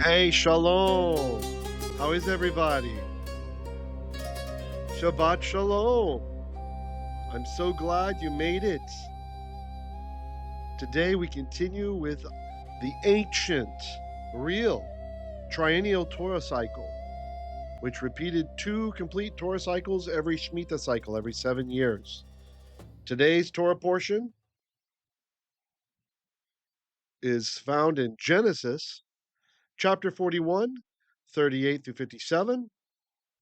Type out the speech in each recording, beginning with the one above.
Hey, shalom. How is everybody? Shabbat shalom. I'm so glad you made it. Today we continue with the ancient, real Triennial Torah cycle, which repeated 2 complete Torah cycles every Shemitah cycle, every 7 years. Today's Torah portion is found in Genesis chapter 41, 38 through 57.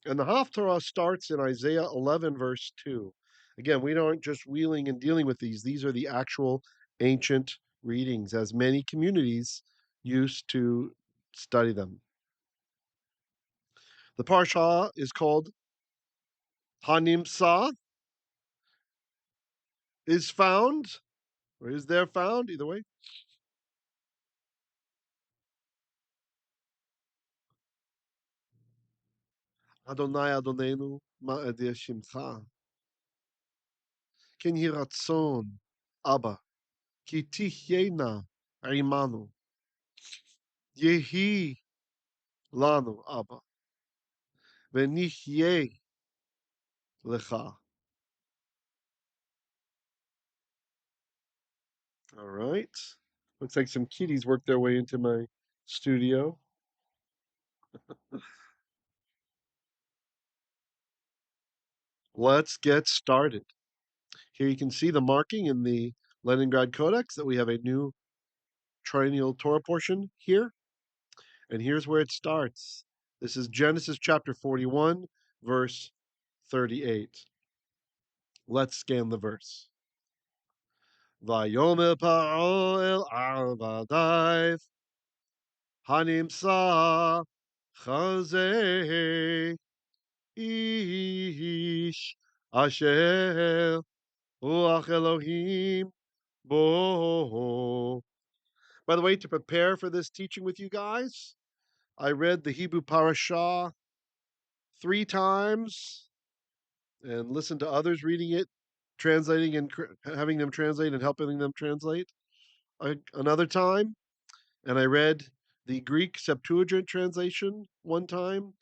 And the Haftarah starts in Isaiah 11, verse 2. Again, we aren't just wheeling and dealing with these. These are the actual ancient readings, as many communities used to study them. The Parsha is called Hanimsa, is found, or is there found, either way. Adonai Adonenu ma'adir shimcha. Ken yiratzon, Abba, ki tihyena imanu. Yehi lanu, Abba. V'nihyeh lecha. All right. Looks like some kitties worked their way into my studio. Let's get started. Here you can see the marking in the Leningrad Codex that we have a new Triennial Torah portion here. And here's where it starts. This is Genesis chapter 41, verse 38. Let's scan the verse. Vayomer paro el avadai hanimsa chazeh ish asher ruach Elohim bo. By the way, to prepare for this teaching with you guys, I read the Hebrew parashah 3 times and listened to others reading it, translating and having them translate and helping them translate another time. And I read the Greek Septuagint translation one time,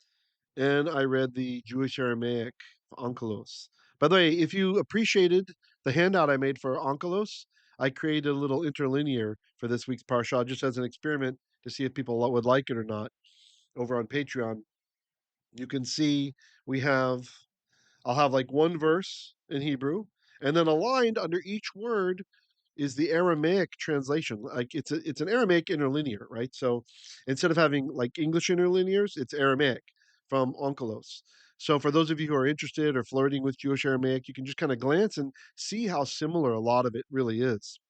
and I read the Jewish Aramaic Onkelos. By the way, if you appreciated the handout I made for Onkelos, I created a little interlinear for this week's Parsha just as an experiment to see if people would like it or not over on Patreon. You can see I'll have like one verse in Hebrew, and then aligned under each word is the Aramaic translation. Like it's an Aramaic interlinear, right? So instead of having like English interlinears, it's Aramaic from Onkelos. So for those of you who are interested or flirting with Jewish Aramaic, you can just kind of glance and see how similar a lot of it really is.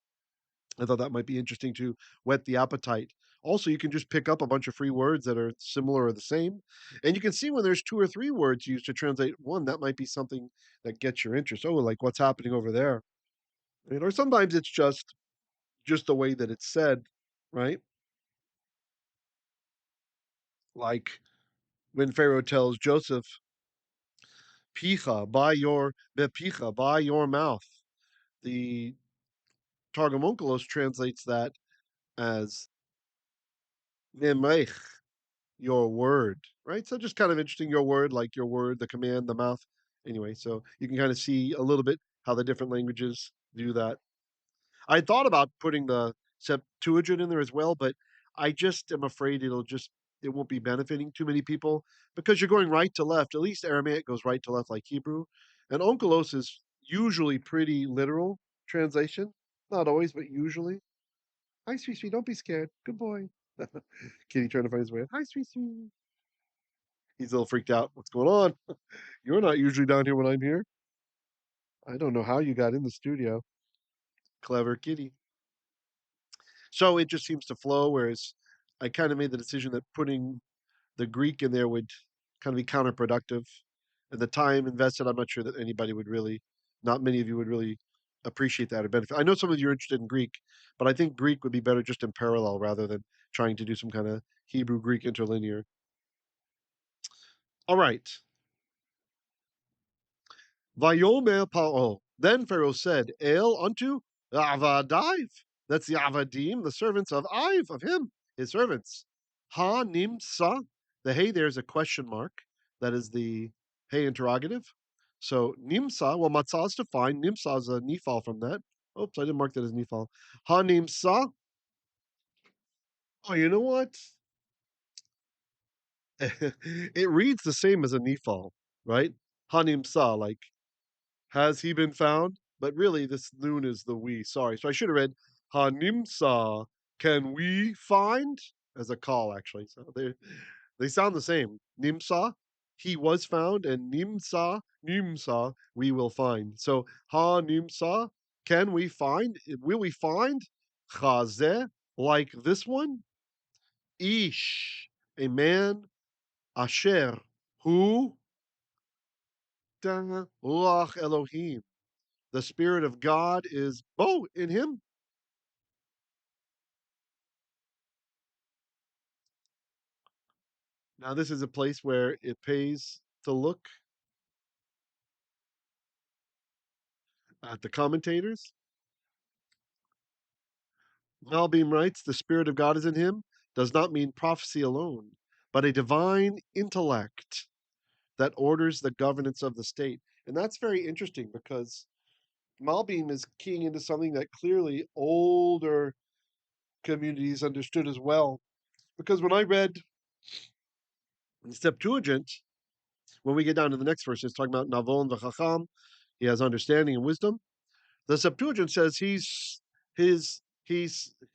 I thought that might be interesting to whet the appetite. Also, you can just pick up a bunch of free words that are similar or the same. And you can see when there's 2 or 3 words used to translate one, that might be something that gets your interest. Oh, like what's happening over there? Or sometimes it's just the way that it's said, right? Like when Pharaoh tells Joseph, "Picha, by your bepicha, by your mouth." The Targum Onkelos translates that as "nemech," your word, right? So just kind of interesting, your word, like your word, the command, the mouth. Anyway, so you can kind of see a little bit how the different languages do that. I thought about putting the Septuagint in there as well, but I just am afraid it won't be benefiting too many people because you're going right to left. At least Aramaic goes right to left like Hebrew, and Onkelos is usually pretty literal translation. Not always, but usually. Hi, sweet sweet. Don't be scared. Good boy. Kitty trying to find his way. Hi, sweet sweet. He's a little freaked out. What's going on? You're not usually down here when I'm here. I don't know how you got in the studio. Clever kitty. So it just seems to flow, whereas I kind of made the decision that putting the Greek in there would kind of be counterproductive. And the time invested, I'm not sure that not many of you would really appreciate that or benefit. I know some of you are interested in Greek, but I think Greek would be better just in parallel rather than trying to do some kind of Hebrew Greek interlinear. All right. Vayomer Paro. Then Pharaoh said, El unto Avadiv. That's the Avadim, the servants of Iv, of him, his servants. Ha nimsa. The hey there's a question mark. That is the hey interrogative. So nimsa, well, matzah is to find. Nimsa is a nifal from that. Oops, I didn't mark that as nifal. Ha nimsa. Oh, you know what? It reads the same as a nifal, right? Ha nimsa, like has he been found? But really, this noon is the we. Sorry. So I should have read Hanimsa. Can we find as a call actually? So they sound the same. Nimsa, he was found, and Nimsa, we will find. So Hanimsa, can we find? Will we find Chazeh like this one? Ish, a man, Asher, who Ruach Elohim. The Spirit of God is in him. Now, this is a place where it pays to look at the commentators. Malbim writes, the Spirit of God is in him does not mean prophecy alone, but a divine intellect that orders the governance of the state. And that's very interesting because Malbim is keying into something that clearly older communities understood as well. Because when I read the Septuagint, when we get down to the next verse, it's talking about Navon v'chacham. He has understanding and wisdom. The Septuagint says his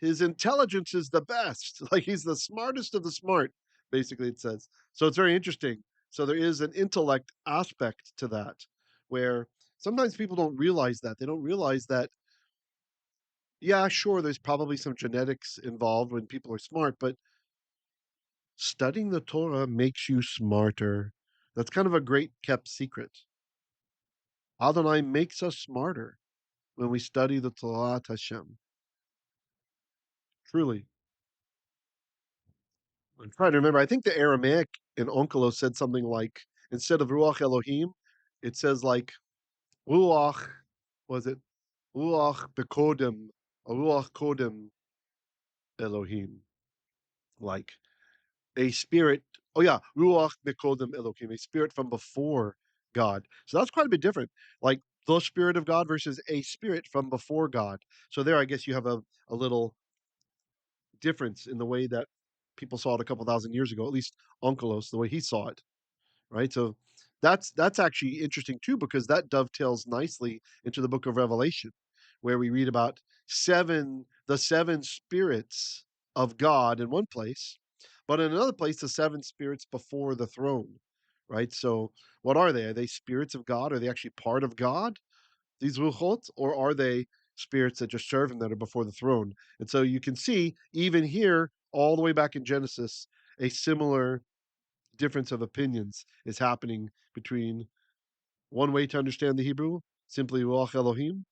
intelligence is the best. Like he's the smartest of the smart, basically it says. So it's very interesting. So there is an intellect aspect to that where sometimes people don't realize that. They don't realize that, yeah, sure, there's probably some genetics involved when people are smart, but studying the Torah makes you smarter. That's kind of a great kept secret. Adonai makes us smarter when we study the Torah Hashem. Truly. I'm trying to remember. I think the Aramaic in Onkelos said something like, instead of Ruach Elohim, it says like Ruach, was it Ruach Bekodem, or Ruach Kodem Elohim, like a spirit. Oh yeah, Ruach Bekodem Elohim, a spirit from before God. So that's quite a bit different. Like the spirit of God versus a spirit from before God. So there, I guess you have a little difference in the way that people saw it a couple thousand years ago, at least Onkelos, the way he saw it, right? So that's actually interesting too, because that dovetails nicely into the book of Revelation, where we read about the seven spirits of God in one place, but in another place, the seven spirits before the throne, right? So what are they? Are they spirits of God? Are they actually part of God, these ruchot, or are they spirits that just serve him that are before the throne? And so you can see even here, all the way back in Genesis, a similar difference of opinions is happening between one way to understand the Hebrew, simply Ruach Elohim,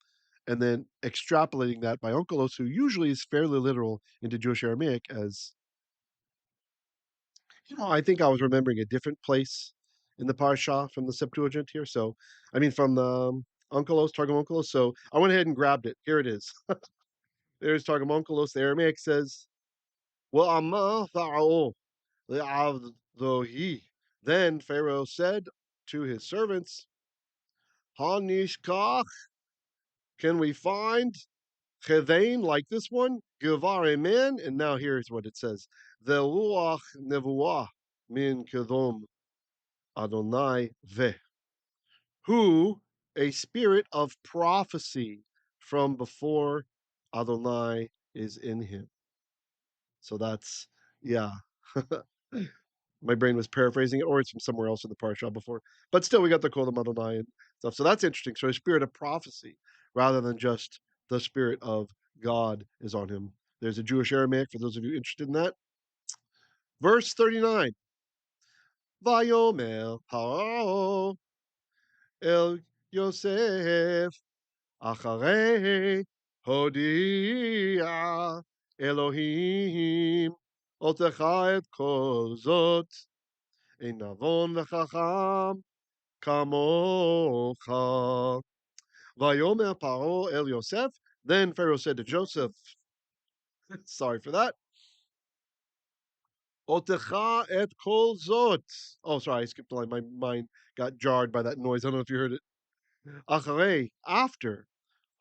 and then extrapolating that by Onkelos, who usually is fairly literal into Jewish Aramaic, as I think I was remembering a different place in the Parsha from the Septuagint here. So, I mean, from the Onkelos, Targum Onkelos. So I went ahead and grabbed it. Here it is. There's Targum Onkelos. The Aramaic says, well, Amma Pharaoh, then Pharaoh said to his servants, Hanishkach, can we find Chevain like this one? Givar man. And now here's what it says. The Ruach Nevuah min Kedom Adonai Ve. Who a spirit of prophecy from before Adonai is in him. So that's, yeah. My brain was paraphrasing it, or it's from somewhere else in the parsha before. But still, we got the Kolam Adonai and stuff. So that's interesting. So a spirit of prophecy, rather than just the spirit of God is on him. There's a Jewish Aramaic for those of you interested in that. Verse 39. Vayomer Paro El Yosef Acharei Hodia Elohim Otecha et kol zot ein navon v'chacham kamocha. Vayomer Paro El Yosef. Then Pharaoh said to Joseph, sorry for that. Otecha et kol zot. Oh, sorry, I skipped a line. My mind got jarred by that noise. I don't know if you heard it. Acharei, after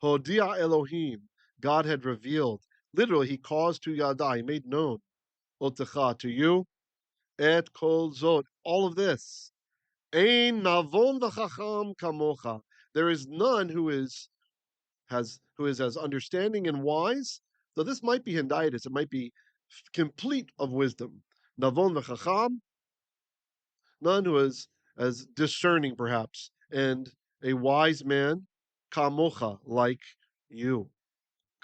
Hodia Elohim, God had revealed. Literally, he caused to Yada, he made known Otecha to you, et kol zot, all of this. Ein navon v'chacham kamocha. There is none who is as understanding and wise. So this might be Henditis, it might be complete of wisdom. Navon v'chacham, none who is as discerning perhaps, and a wise man, kamocha, like you.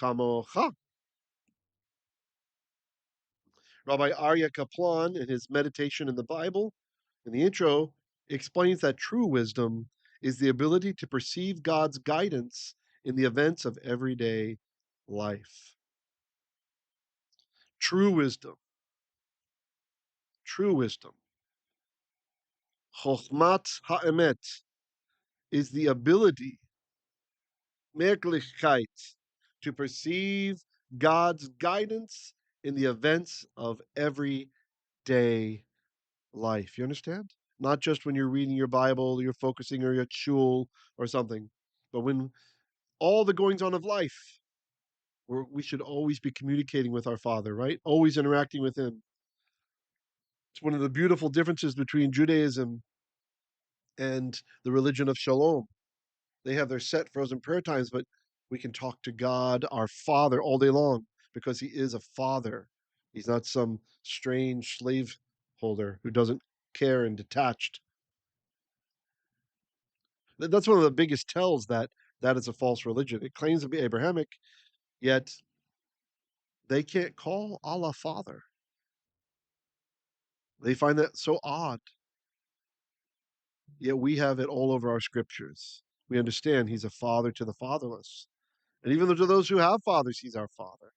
Kamocha. Rabbi Arya Kaplan, in his meditation in the Bible, in the intro, explains that true wisdom is the ability to perceive God's guidance in the events of everyday life. True wisdom, true wisdom. Chochmat ha'emet is the ability, Merklichkeit, to perceive God's guidance in the events of everyday life. You understand? Not just when you're reading your Bible, you're focusing or you're at shul or something, but when all the goings on of life, we should always be communicating with our Father, right? Always interacting with Him. It's one of the beautiful differences between Judaism and the religion of Shalom. They have their set frozen prayer times, but we can talk to God, our Father, all day long because He is a Father. He's not some strange slave holder who doesn't care and detached. That's one of the biggest tells that that is a false religion. It claims to be Abrahamic, yet they can't call Allah Father. They find that so odd. Yet we have it all over our scriptures. We understand He's a father to the fatherless. And even to those who have fathers, He's our Father.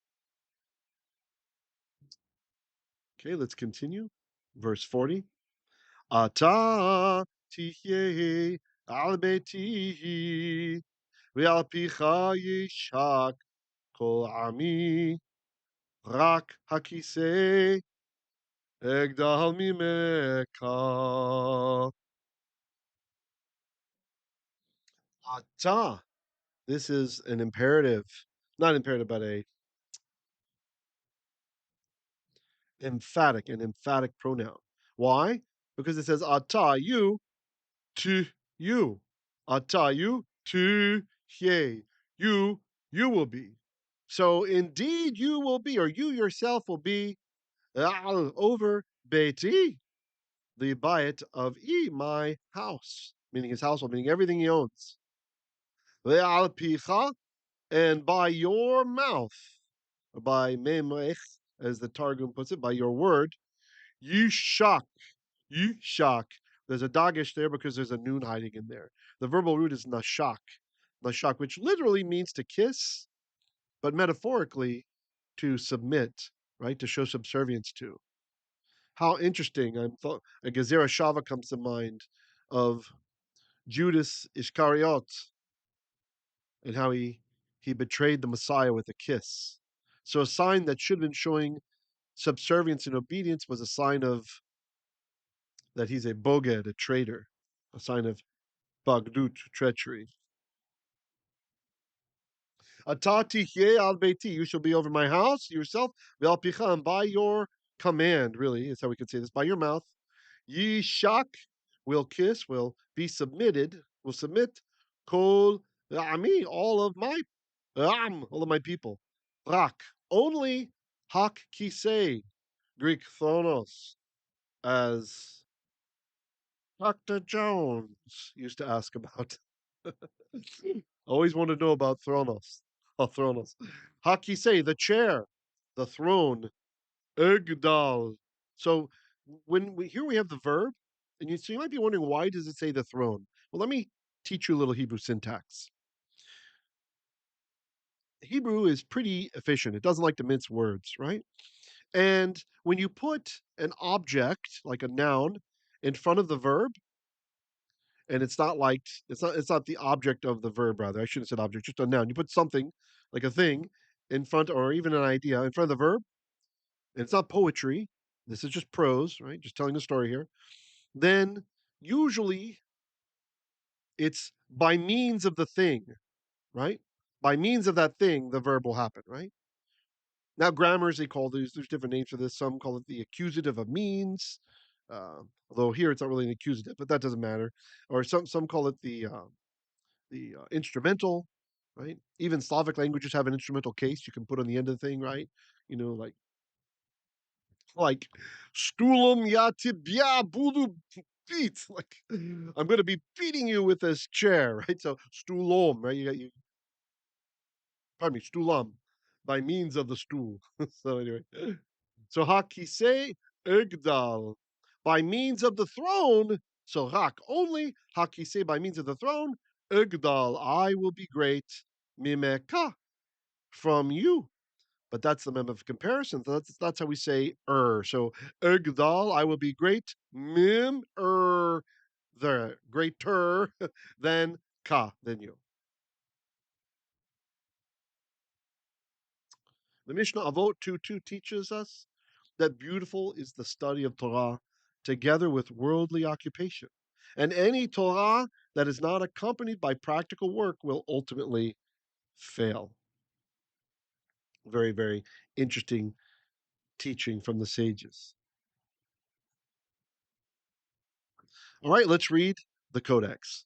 Okay, let's continue. Verse 40. Ata tihye al betihi ve'al picha yishak kol ami rak hakisei egdal mimeka. Ata. This is an imperative, not imperative, but a an emphatic pronoun. Why? Because it says ata, you, to you. Ata, you, to ye. You will be. So indeed you will be, or you yourself will be over Beti, the bayit of my house, meaning his household, meaning everything he owns. Ve'al picha, and by your mouth, or by memech, as the Targum puts it, by your word, yishak, yishak. There's a dagish there because there's a noon hiding in there. The verbal root is nashak, nashak, which literally means to kiss, but metaphorically to submit, right? To show subservience to. How interesting! A Gezerah Shava comes to mind of Judas Iscariot and how he betrayed the Messiah with a kiss. So a sign that should have been showing subservience and obedience was a sign of that he's a boged, a traitor, a sign of bagdut, treachery. Atati al beiti, you shall be over my house yourself, ve'al picha, and by your command, really, is how we could say this, by your mouth, yishak, will kiss, will be submitted, will submit, kol ami, all of my people. Rak, only hak kisei, Greek thronos, as Dr. Jones used to ask about. Always want to know about Thronos. Oh, Thronos. Hakise, the chair, the throne, Egdal. So here we have the verb, and so you might be wondering why does it say the throne? Well, let me teach you a little Hebrew syntax. Hebrew is pretty efficient. It doesn't like to mince words, right? And when you put an object, like a noun, in front of the verb, and it's not the object of the verb, rather. I shouldn't have said object, just a noun. You put something like a thing in front, or even an idea in front of the verb, and it's not poetry. This is just prose, right? Just telling a story here. Then usually it's by means of the thing, right? By means of that thing, the verb will happen, right? Now, grammars, they call these, there's different names for this. Some call it the accusative of means, although here it's not really an accusative, but that doesn't matter. Or some call it the instrumental, right? Even Slavic languages have an instrumental case you can put on the end of the thing, right? You know, like stulum ya tibia budu beat. Like I'm going to be beating you with this chair, right? So stulom, right? You pardon me, stulam, by means of the stool. So anyway, so hakise egdal, by means of the throne. So hak only hakise by means of the throne. Egdal, I will be great. Mimeka, from you. But that's the mem of comparison. That's how we say So egdal, I will be great. Mim the greater than ka, than you. The Mishnah Avot 2:2 teaches us that beautiful is the study of Torah together with worldly occupation. And any Torah that is not accompanied by practical work will ultimately fail. Very, very interesting teaching from the sages. All right, let's read the Codex.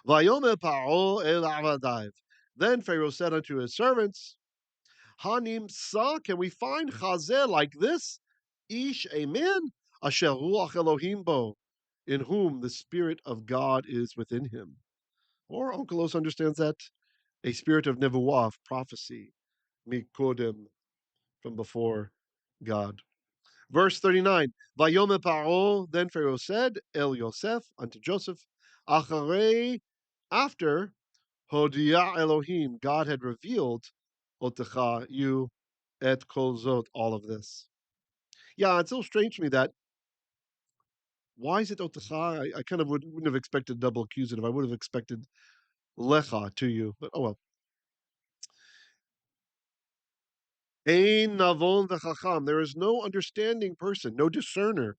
Vayomer Paro el Avadav. Then Pharaoh said unto his servants, Hanim sa, can we find Chazeh like this? Ish, a man, asher ruach Elohim bo, in whom the spirit of God is within him. Or Onkelos understands that a spirit of nevuah, of prophecy, mikodem, from before God. Verse 39, Vayome Paro, then Pharaoh said, El Yosef, unto Joseph, Acharei, after Hodia Elohim, God had revealed Otecha, you, et kol zot, all of this. Yeah, it's so strange to me that why is it Otecha? I kind of wouldn't have expected double accusative. I would have expected Lecha to you, but oh well. Ein navon v'chacham. There is no understanding person, no discerner,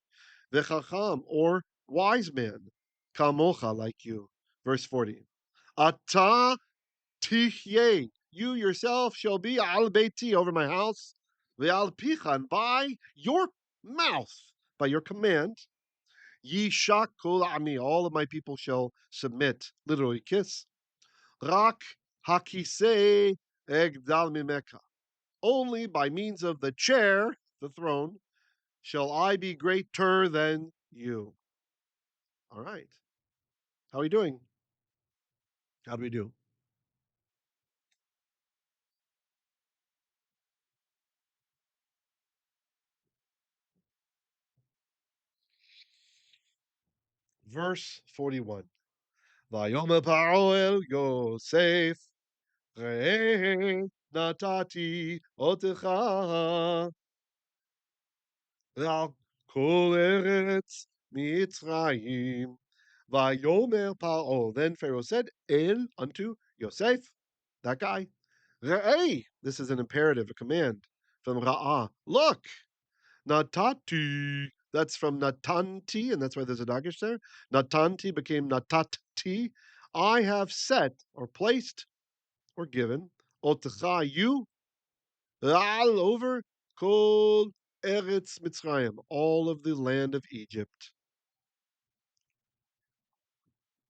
v'chacham, or wise man, kamocha, like you. Verse 40. Ata Tichyeh, you yourself shall be al beiti, over my house, ve'al pichan, by your mouth, by your command, ye shak kol ami, all of my people shall submit, literally kiss. Rak hakisei egdal mimeka, only by means of the chair, the throne, shall I be greater than you. All right. How are we doing? How do we do? Verse 41. Vayome paro el Yosef, ראה נתתי אותך ועל כל ארץ מצרים. Vayomer Paro. Then Pharaoh said, El unto Yosef, that guy. Re'ei. This is an imperative, a command from Ra'ah. Look, Natati. That's from Natanti, and that's why there's a dagish there. Natanti became Natati. I have set or placed or given Otcha, you, all over Kol Eretz Mitzrayim, all of the land of Egypt.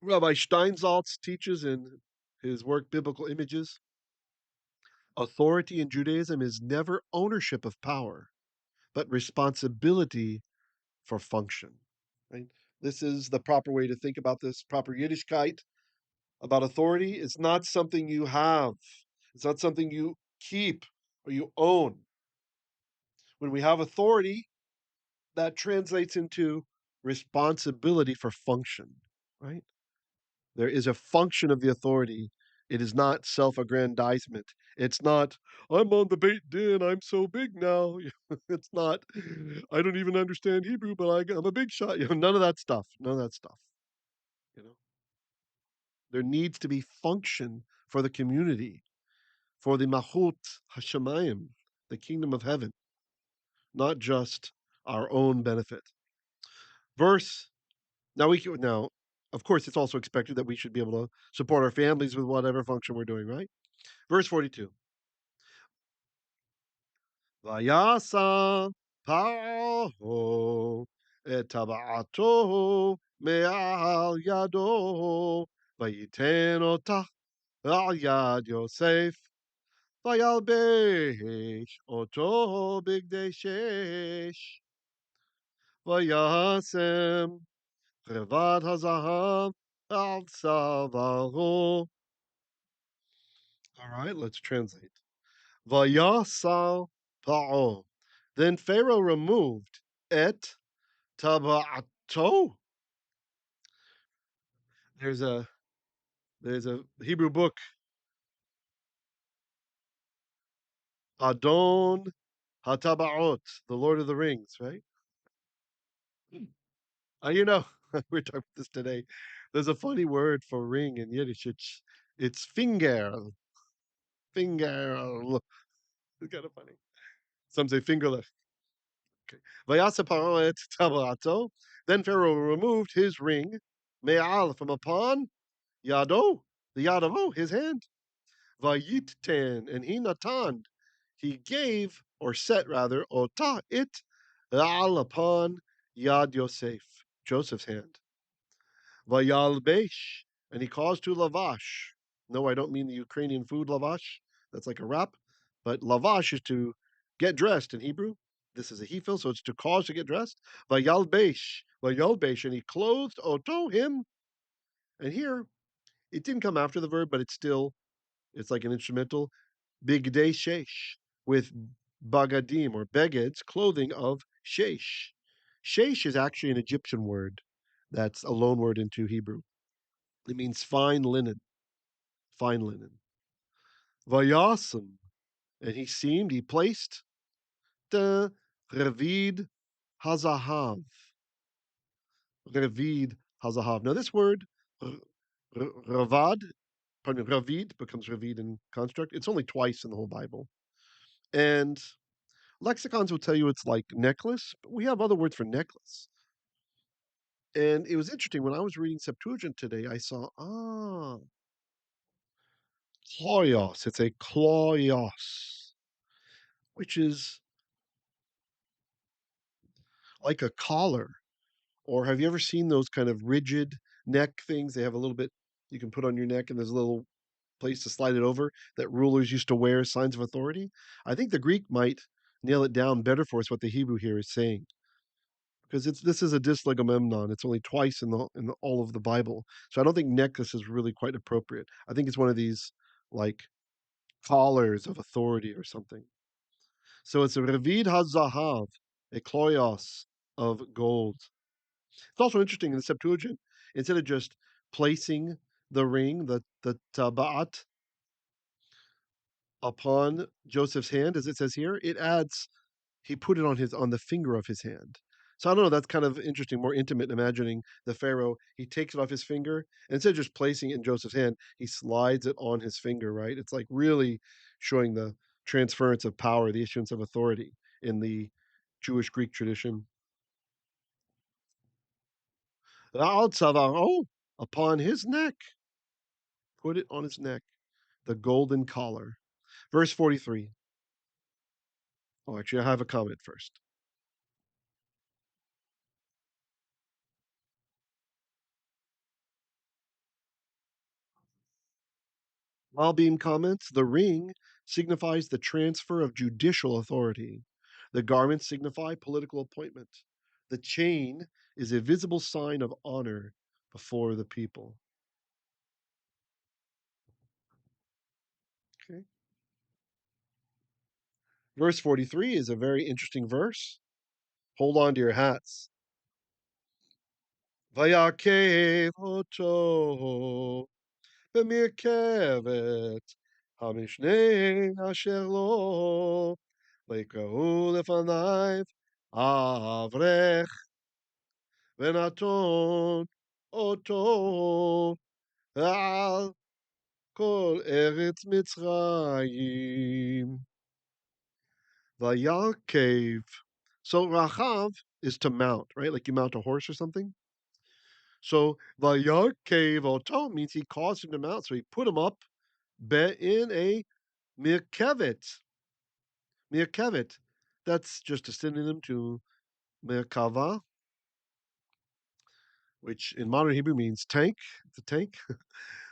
Rabbi Steinsaltz teaches in his work Biblical Images, authority in Judaism is never ownership of power, but responsibility for function. Right? This is the proper way to think about this, proper Yiddishkeit about authority. It's not something you have. It's not something you keep or you own. When we have authority, that translates into responsibility for function, right? There is a function of the authority. It is not self-aggrandizement. It's not, I'm on the Beit Din, I'm so big now. It's not, I don't even understand Hebrew, but I'm a big shot. None of that stuff. None of that stuff. You know, there needs to be function for the community, for the Mahut Hashemayim, the kingdom of heaven, not just our own benefit. Verse now, of course, it's also expected that we should be able to support our families with whatever function we're doing, right? Verse 42. Vayasa paro et taba'ato me'al yado vayiten otah al yad Yosef vayalbesh oto bigdei shesh vayasem revad hazahav al tzavaro. All right, let's translate. Vayasal pa'o. Then Pharaoh removed et taba'ato. There's a there's a Hebrew book, Adon Hatabaot, the Lord of the Rings, right? You know, we're talking about this today. There's a funny word for ring in Yiddish. It's finger. Finger. It's kind of funny. Some say fingerlech. Okay. Vayasa paro et taba'ato. Then Pharaoh removed his ring, me'al, from upon Yado, the Yadavo, his hand. Vayitten, and he natan, he gave, or set rather, ota, it, al, upon Yad Yosef, Joseph's hand. Vayalbesh, and he caused to lavash. No, I don't mean the Ukrainian food lavash. That's like a wrap. But lavash is to get dressed in Hebrew. This is a hefil, so it's to cause to get dressed. Vayalbesh, and he clothed oto, him. And here, it didn't come after the verb, but it's like an instrumental. Bigdei shesh, with bagadim or begeds, clothing of shesh. Shesh is actually an Egyptian word. That's a loan word into Hebrew. It means fine linen, fine linen. Vayasam, and he placed the revid hazahav. Revid hazahav. Now this word, ravad, pardon me, ravid becomes ravid in construct. It's only twice in the whole Bible. And lexicons will tell you it's like necklace, but we have other words for necklace. And it was interesting when I was reading Septuagint today, I saw, kloios. It's a kloios, which is like a collar. Or have you ever seen those kind of rigid neck things? They have a little bit you can put on your neck, and there's a little place to slide it over that rulers used to wear, signs of authority. I think the Greek might nail it down better for us what the Hebrew here is saying. Because this is a dyslegomemnon. It's only twice in all of the Bible, so I don't think necklace is really quite appropriate. I think it's one of these like collars of authority or something. So it's a revid hazahav, a kloios of gold. It's also interesting in the Septuagint, instead of just placing the ring, the tabat upon Joseph's hand, as it says here, it adds he put it on the finger of his hand. So I don't know. That's kind of interesting, more intimate. Imagining the Pharaoh, he takes it off his finger, and instead of just placing it in Joseph's hand, he slides it on his finger. Right? It's like really showing the transference of power, the issuance of authority in the Jewish Greek tradition. Al tzavaro, upon his neck, put it on his neck, the golden collar. Verse 43. Oh, actually, I have a comment first. Malbim comments, the ring signifies the transfer of judicial authority. The garments signify political appointment. The chain is a visible sign of honor before the people. Okay. Verse 43 is a very interesting verse. Hold on to your hats. Vayakev oto במרכבת המשנה אשר לו ויקראו לפניו אברך ונתון אותו על כל ארץ מצרים. Vayakev. So Rachav is to mount, right? Like you mount a horse or something. So Vayakev Oto means he caused him to mount. So he put him up in a mirkevet. Mirkevet. That's just a synonym to Merkava, which in modern Hebrew means tank. It's a tank.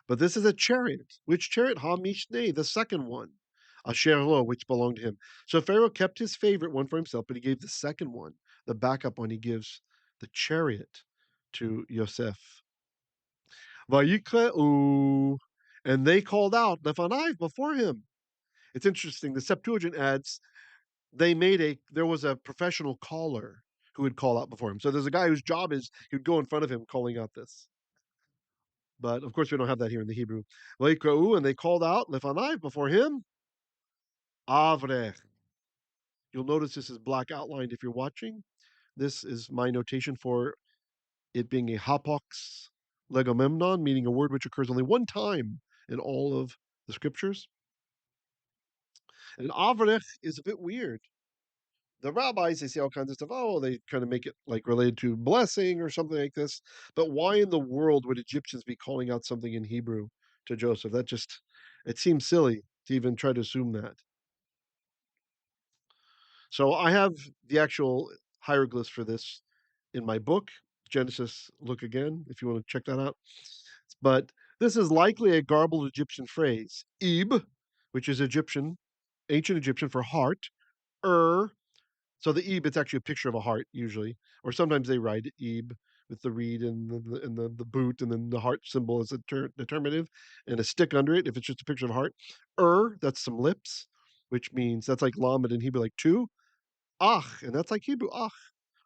But this is a chariot. Which chariot? Ha Mishneh, the second one. Asher Lo, which belonged to him. So Pharaoh kept his favorite one for himself, but he gave the second one, the backup one, he gives the chariot to Yosef. Vayikre'u, and they called out Lefanai before him. It's interesting. The Septuagint adds there was a professional caller who would call out before him. So there's a guy whose job is he'd go in front of him calling out this. But of course, we don't have that here in the Hebrew. Vayikre'u, and they called out Lefanai before him. Avrech. You'll notice this is black outlined if you're watching. This is my notation for it being a hapox legomemnon, meaning a word which occurs only one time in all of the scriptures. And avrech is a bit weird. The rabbis, they say all kinds of stuff. Oh, they kind of make it like related to blessing or something like this. But why in the world would Egyptians be calling out something in Hebrew to Joseph? It seems silly to even try to assume that. So I have the actual hieroglyphs for this in my book, Genesis Look Again, if you want to check that out. But this is likely a garbled Egyptian phrase. Ib, which is ancient Egyptian for heart. So the Ib, it's actually a picture of a heart usually, or sometimes they write Ib with the reed and the boot, and then the heart symbol is a determinative, and a stick under it if it's just a picture of a heart. That's some lips, which means that's like lamed in Hebrew, like two. Ach, and that's like Hebrew, ach,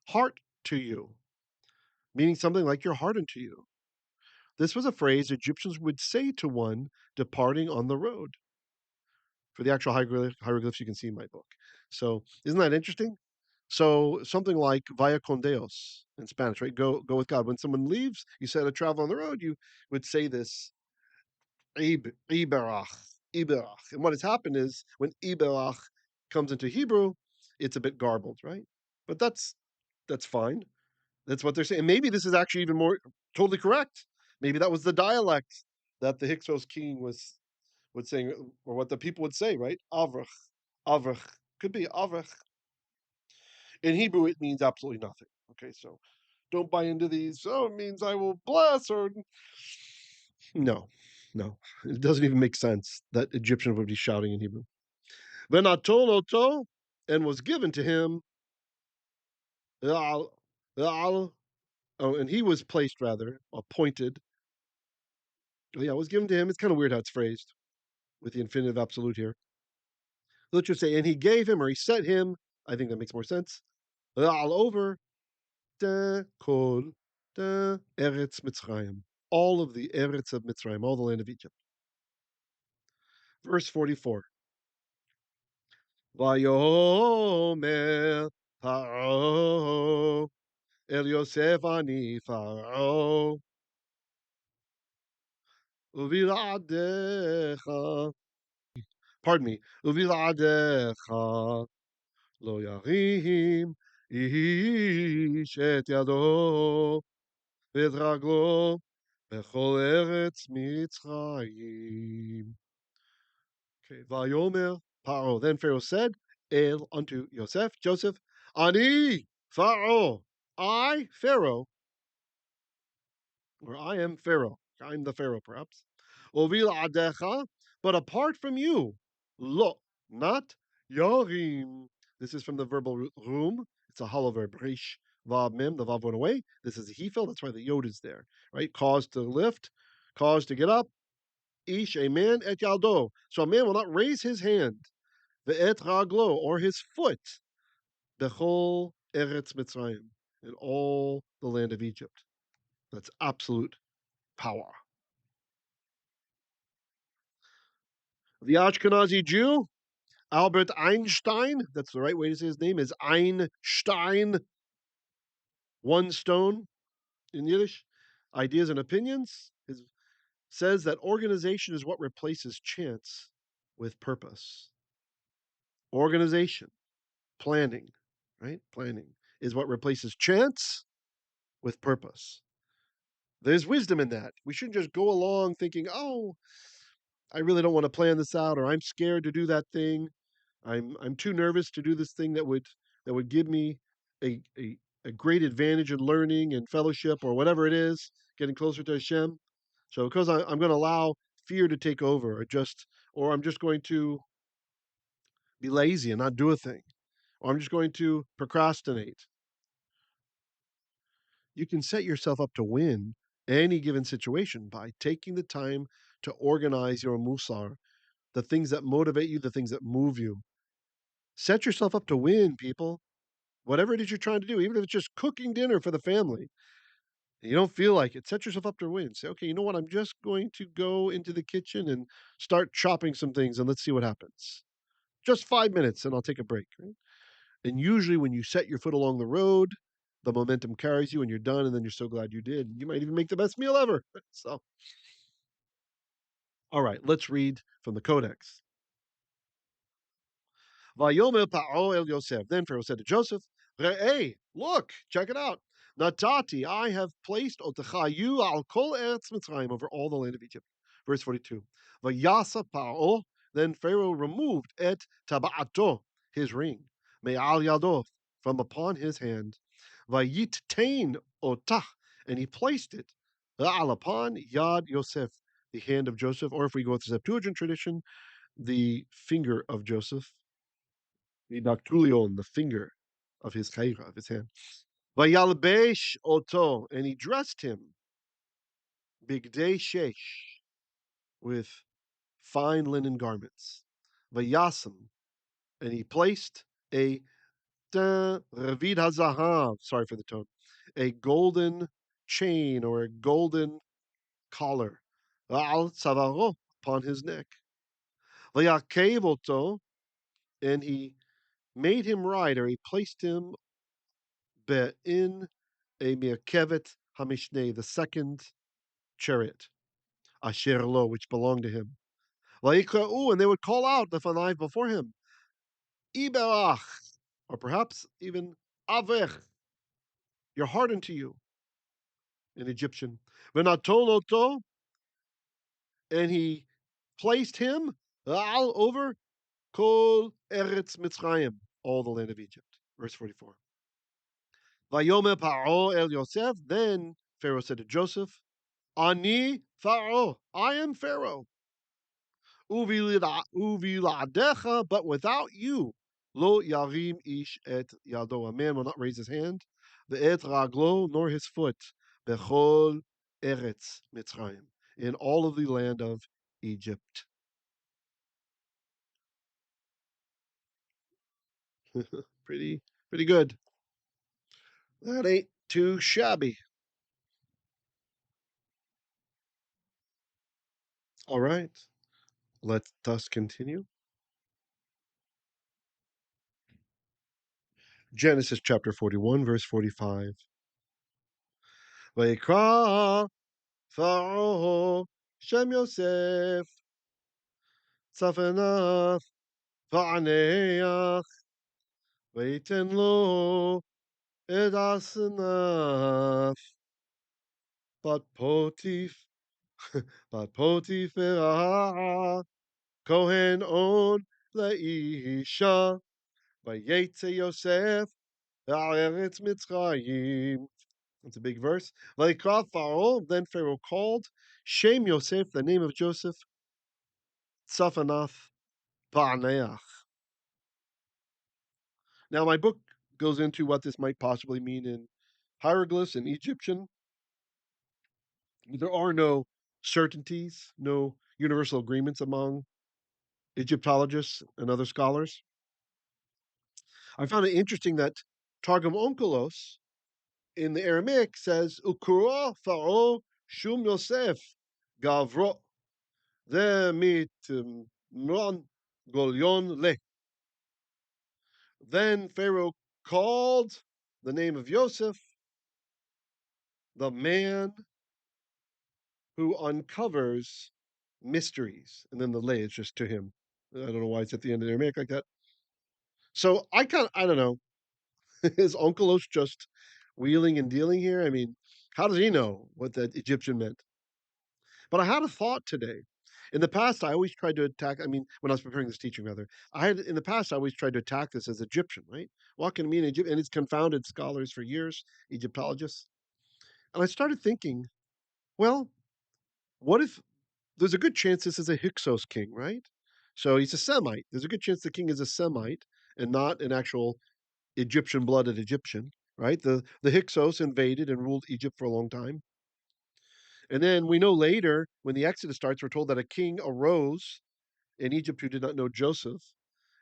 heart to you, meaning something like your heart unto you. This was a phrase Egyptians would say to one departing on the road. For the actual hieroglyphs you can see in my book. So isn't that interesting? So something like via con Deus in Spanish, right? Go with God. When someone leaves, you said to travel on the road, you would say this Iberach, Iberach. And what has happened is when Iberach comes into Hebrew, it's a bit garbled, right? But that's fine. That's what they're saying. And maybe this is actually even more totally correct. Maybe that was the dialect that the Hyksos king was saying, or what the people would say, right? Avrach, Avrach. Could be Avrach. In Hebrew, it means absolutely nothing. Okay, so don't buy into these. Oh, it means I will bless, or no, no. It doesn't even make sense that Egyptians would be shouting in Hebrew. Venatoloto, and was given to him. Oh, and he was placed, rather, appointed. Yeah, was given to him. It's kind of weird how it's phrased with the infinitive absolute here. Let's just say, and he gave him, or he set him. I think that makes more sense. All over the kol the Eretz Mitzrayim, all of the Eretz of Mitzrayim, all the land of Egypt. Verse 44. Vayomer Paro El Yosef ani Paro uviladecha. Pardon me. Uviladecha lo yarim ish et yado ואת רגלו בכל ארץ מצרים. Okay, Vayomer Paro. Then Pharaoh said, El unto Joseph, Ani Pharaoh, I Pharaoh, or I am Pharaoh. I'm the Pharaoh, perhaps. Ovil adecha, but apart from you, lo, not yorim. This is from the verbal room. It's a hollow verb. Rish vav mem. The vav went away. This is a hefil. That's why the yod is there, right? Cause to lift, cause to get up. Ish, a man et yaldo. So a man will not raise his hand, the et raglo, or his foot, the whole eretz Mitzrayim, in all the land of Egypt. That's absolute power. The Ashkenazi Jew, Albert Einstein, that's the right way to say his name, is Einstein, one stone in Yiddish. Ideas and opinions. Says that organization is what replaces chance with purpose. Organization, planning, right? Planning is what replaces chance with purpose. There's wisdom in that. We shouldn't just go along thinking, oh, I really don't want to plan this out, or I'm scared to do that thing. I'm too nervous to do this thing that would give me a, a a great advantage in learning and fellowship or whatever it is, getting closer to Hashem. So because I'm going to allow fear to take over, or I'm just going to be lazy and not do a thing, or I'm just going to procrastinate. You can set yourself up to win any given situation by taking the time to organize your musar, the things that motivate you, the things that move you. Set yourself up to win, people. Whatever it is you're trying to do, even if it's just cooking dinner for the family, and you don't feel like it, set yourself up to win. Say, okay, you know what? I'm just going to go into the kitchen and start chopping some things and let's see what happens. Just 5 minutes and I'll take a break. Right? And usually when you set your foot along the road, the momentum carries you and you're done and then you're so glad you did. You might even make the best meal ever. So, all right, let's read from the Codex. Vayomer Paro el Yosef. Then Pharaoh said to Joseph, Hey, look, check it out. Natati, I have placed otechayu al kol eretz Mitzrayim, over all the land of Egypt. Verse 42. Vayasa Paro. Then Pharaoh removed et taba'ato, his ring, me'al yado, from upon his hand. Vayittain otah, and he placed it al upon yad Yosef, the hand of Joseph, or if we go with the Septuagint tradition, the finger of Joseph, the dactylion, the finger of his chayra, of his hand. Vayalbesh oto, and he dressed him, bigdei shesh, with fine linen garments. Vayasam, and he placed a revid hazahav, sorry for the tone, a golden chain or a golden collar, al tzavaro, upon his neck. Vayakev oto, and he made him ride, or he placed him in a Merkevet Hamishneh, the second chariot, Asher Lo, which belonged to him. Vayikra'u, and they would call out the Fanai before him, Iberach, or perhaps even Avech, your heart unto you, in Egyptian. Venatoloto, and he placed him all over Kol Eretz Mitzrayim, all the land of Egypt. Verse 44. Vayomer Paro el Yosef, then Pharaoh said to Joseph, Ani Pharaoh, I am Pharaoh. Uviladecha, but without you, lo yarim ish et yado. A man will not raise his hand, the et raglo, nor his foot, bechol eretz Mitzrayim, in all of the land of Egypt. pretty, pretty good. That ain't too shabby. All right, let us continue. Genesis chapter 41, verse 45. Vayikra Pharaoh Shem Yosef Tzafanath Va'aneach Vayiten Lo Et Asanath But Potiphera Kohen On Leisha Vayetze Yosef Haaretz Mitzrayim. That's a big verse. Vayikra Pharaoh, then Pharaoh called Shem Yosef, the name of Joseph, Tzafanath Pa'aneach. Now, my book goes into what this might possibly mean in hieroglyphs and Egyptian. There are no certainties, no universal agreements among Egyptologists and other scholars. I found it interesting that Targum Onkelos in the Aramaic says, Ukura Pharaoh Shum Yosef Gavro the mit Mron Golyon Le. Then Pharaoh called the name of Joseph, the man who uncovers mysteries. And then the lay is just to him. I don't know why it's at the end of the Aramaic like that. So I don't know. Is Onkelos just wheeling and dealing here? I mean, how does he know what that Egyptian meant? But I had a thought today. In the past, I always tried to attack. I mean, when I was preparing this teaching, rather, I had in the past I always tried to attack this as Egyptian, right? What can it mean Egypt? And it's confounded scholars for years, Egyptologists. And I started thinking, well, what if there's a good chance this is a Hyksos king, right? So he's a Semite. There's a good chance the king is a Semite and not an actual Egyptian blooded Egyptian, right? The Hyksos invaded and ruled Egypt for a long time. And then we know later, when the Exodus starts, we're told that a king arose in Egypt who did not know Joseph.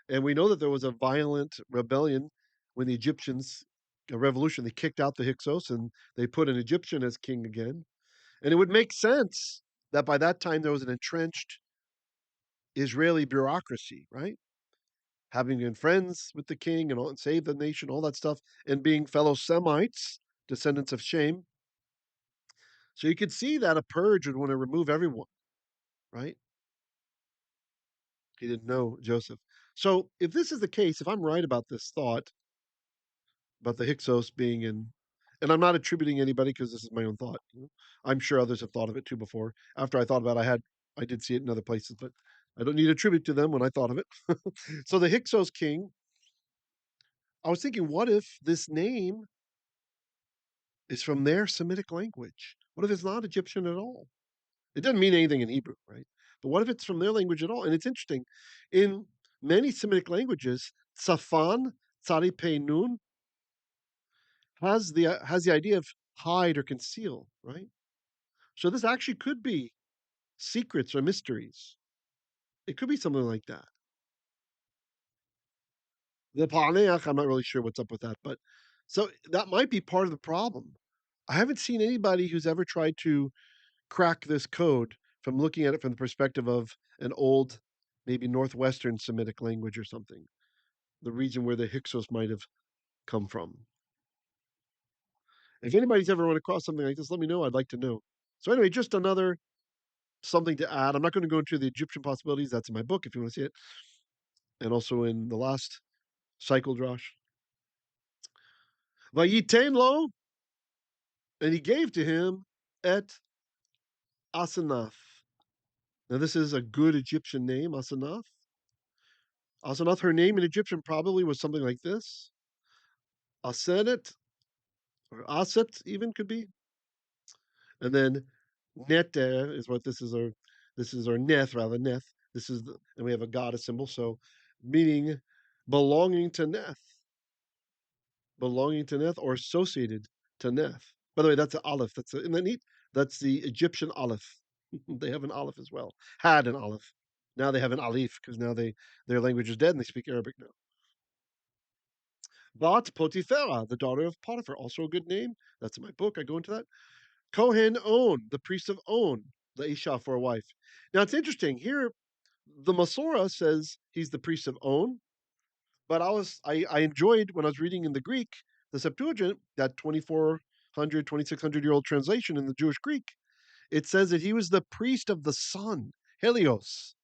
And we know that there was a violent rebellion when the Egyptians, a revolution, they kicked out the Hyksos and they put an Egyptian as king again. And it would make sense that by that time there was an entrenched Israeli bureaucracy, right? Having been friends with the king and, all, and save the nation, all that stuff, and being fellow Semites, descendants of Shem. So you could see that a purge would want to remove everyone, right? He didn't know Joseph. So if this is the case, if I'm right about this thought about the Hyksos being in, and I'm not attributing anybody because this is my own thought. I'm sure others have thought of it too before. After I thought about it, I did see it in other places, but I don't need to attribute to them when I thought of it. So the Hyksos king, I was thinking, what if this name is from their Semitic language? What if it's not Egyptian at all? It doesn't mean anything in Hebrew, right? But what if it's from their language at all? And it's interesting. In many Semitic languages, tsafan, tsari pe nun, has the idea of hide or conceal, right? So this actually could be secrets or mysteries. It could be something like that. The Paneach, I'm not really sure what's up with that, but so that might be part of the problem. I haven't seen anybody who's ever tried to crack this code from looking at it from the perspective of an old, maybe Northwestern Semitic language or something, the region where the Hyksos might have come from. If anybody's ever run across something like this, let me know. I'd like to know. So, anyway, just another something to add. I'm not going to go into the Egyptian possibilities. That's in my book if you want to see it. And also in the last cycle, Josh. Vayiten lo, and he gave to him et Asenath. Now, this is a good Egyptian name, Asenath. Asenath, her name in Egyptian probably was something like this. Asenet, or Aset even could be. And then Nete is what this is our Neth rather Neth. This is the, and we have a goddess symbol, so meaning belonging to Neth, or associated to Neth. By the way, that's an Aleph. Isn't that neat? That's the Egyptian Aleph. They have an Aleph as well. Had an Aleph. Now they have an Alif because now their language is dead and they speak Arabic now. Bat Potiphera, the daughter of Potiphar, also a good name. That's in my book. I go into that. Kohen On, the priest of On, the Isha for a wife. Now it's interesting here. The Masorah says he's the priest of On, but I enjoyed when I was reading in the Greek the Septuagint, that 2400, 2600 year old translation in the Jewish Greek. It says that he was the priest of the sun, Helios.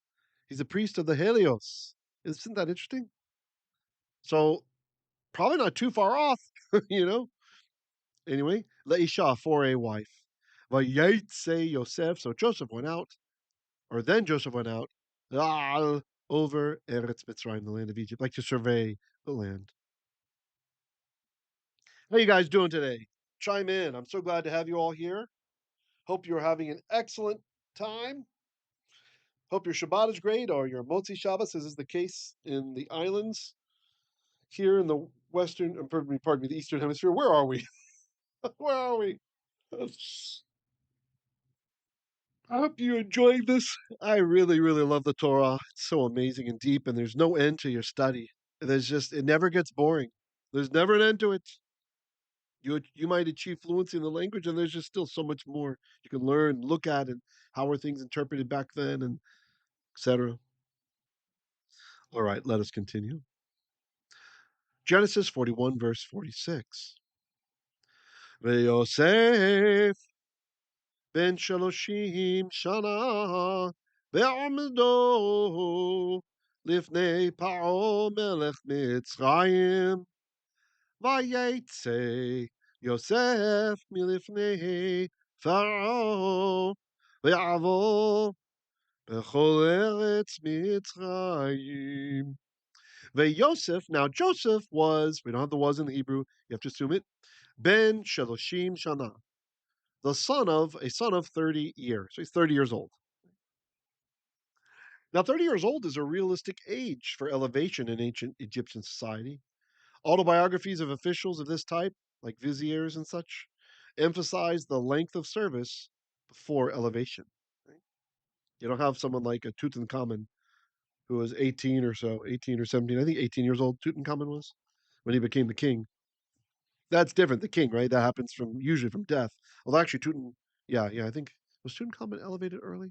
He's a priest of the Helios. Isn't that interesting? So probably not too far off, you know. Anyway, Leisha for a wife. Vayetze Yosef. So Joseph went out, or then Joseph went out, over Eretz Mitzrayim, the land of Egypt, like to survey the land. How you guys doing today? Chime in. I'm so glad to have you all here. Hope you're having an excellent time. Hope your Shabbat is great, or your Motzi Shabbos, as is the case in the islands here in the Western, pardon me, the Eastern Hemisphere. Where are we? Where are we? I hope you enjoyed this. I really, really love the Torah. It's so amazing and deep, and there's no end to your study. It never gets boring. There's never an end to it. You might achieve fluency in the language, and there's just still so much more you can learn, look at, and how were things interpreted back then, and etc. All right, let us continue. Genesis 41, verse 46. Yosef ben shaloshim shana ve'amdo lifnei paro melech Mitzrayim Vayetze Yosef milifnei Pharaoh v'yavo b'chol eretz Mitzrayim. Yosef. Now Joseph was, we don't have the was in the Hebrew, you have to assume it, ben Sheloshim Shana, the son of 30 years. So he's 30 years old. Now 30 years old is a realistic age for elevation in ancient Egyptian society. Autobiographies of officials of this type, like viziers and such, emphasize the length of service before elevation. Right? You don't have someone like a Tutankhamun who was 18 or so, 18 or 17, I think 18 years old Tutankhamun was when he became the king. That's different, the king, right? That happens from usually from death. Although actually yeah, I think was Tutankhamun elevated early?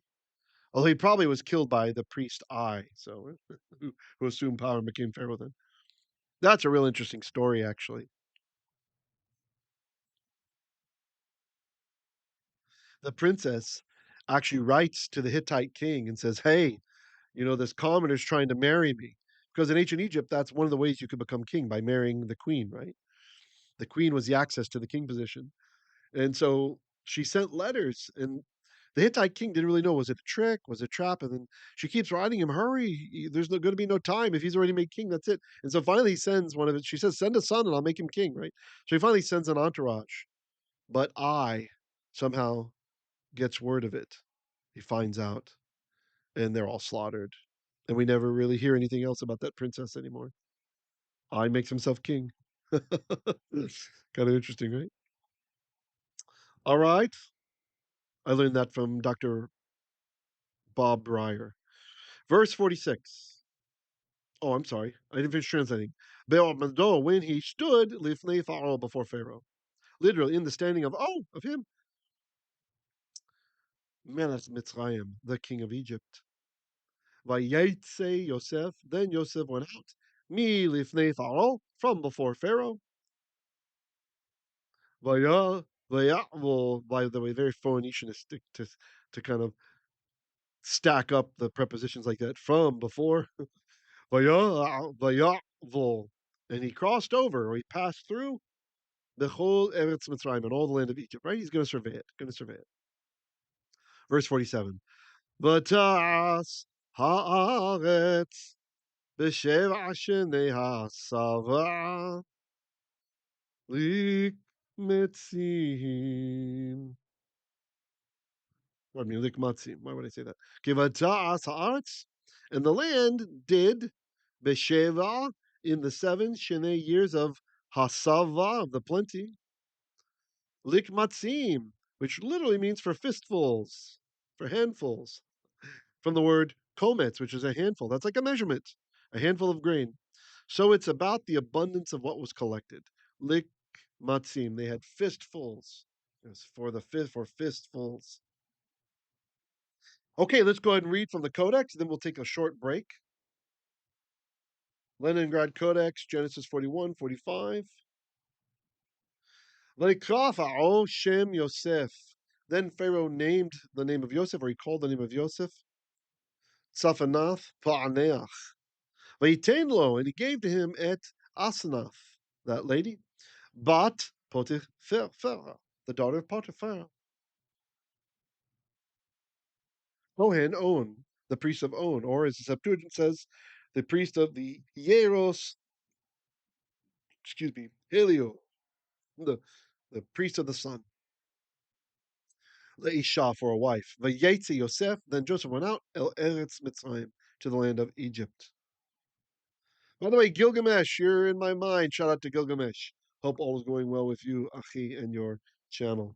Although he probably was killed by the priest I, so who assumed power and became pharaoh then. That's a real interesting story, actually. The princess actually writes to the Hittite king and says, "Hey, this commoner's trying to marry me." Because in ancient Egypt, that's one of the ways you could become king by marrying the queen, right? The queen was the access to the king position. And so she sent letters, and the Hittite king didn't really know, was it a trick, was it a trap? And then she keeps writing him, hurry, there's going to be no time. If he's already made king, that's it. And so finally he sends one of it. She says, send a son and I'll make him king, right? So he finally sends an entourage. But I somehow gets word of it. He finds out, and they're all slaughtered. And we never really hear anything else about that princess anymore. I makes himself king. Kind of interesting, right? All right. I learned that from Dr. Bob Breyer. Verse 46. Oh, I'm sorry. I didn't finish translating. Be'amado, when he stood lifnei Pharaoh, before Pharaoh. Literally, in the standing of him, Melech Mitzrayim, the king of Egypt. Vayetze Yosef, then Yosef went out. Mi lifnei Pharaoh, from before Pharaoh. Vaya'vo, by the way, very Phoenicianistic to kind of stack up the prepositions like that. From, before. Vaya'vo. And he crossed over, or he passed through the whole Eretz Mitzrayim and all the land of Egypt, right? He's going to survey it. Going to survey it. Verse 47. V'tas haaretz b'sheva shenei ha'sava likmetzim. I mean, likmatzim. Why would I say that? V'tas haaretz, and the land did b'sheva, in the 7 shenei years of hasava, of the plenty, likmatzim, which literally means for fistfuls, for handfuls, from the word komets, which is a handful. That's like a measurement, a handful of grain. So it's about the abundance of what was collected. Likmatzim, they had fistfuls. It's for fistfuls. Okay, let's go ahead and read from the Codex, then we'll take a short break. Leningrad Codex, Genesis 41, 45. Vayikra Pharaoh Shem Yosef. Then Pharaoh named the name of Yosef, or he called the name of Yosef, Tzafanath Pa'aneach. Vayitain lo, and he gave to him et Asenath, that lady, Bat Potiphera, the daughter of Potiphera. Kohen On, the priest of On, or as the Septuagint says, the priest of the Hieros, Helio, the, the priest of the sun. Leisha, for a wife. Vayetze Yosef, then Joseph went out, El Eretz Mitzrayim, to the land of Egypt. By the way, Gilgamesh, you're in my mind. Shout out to Gilgamesh. Hope all is going well with you, Achi, and your channel.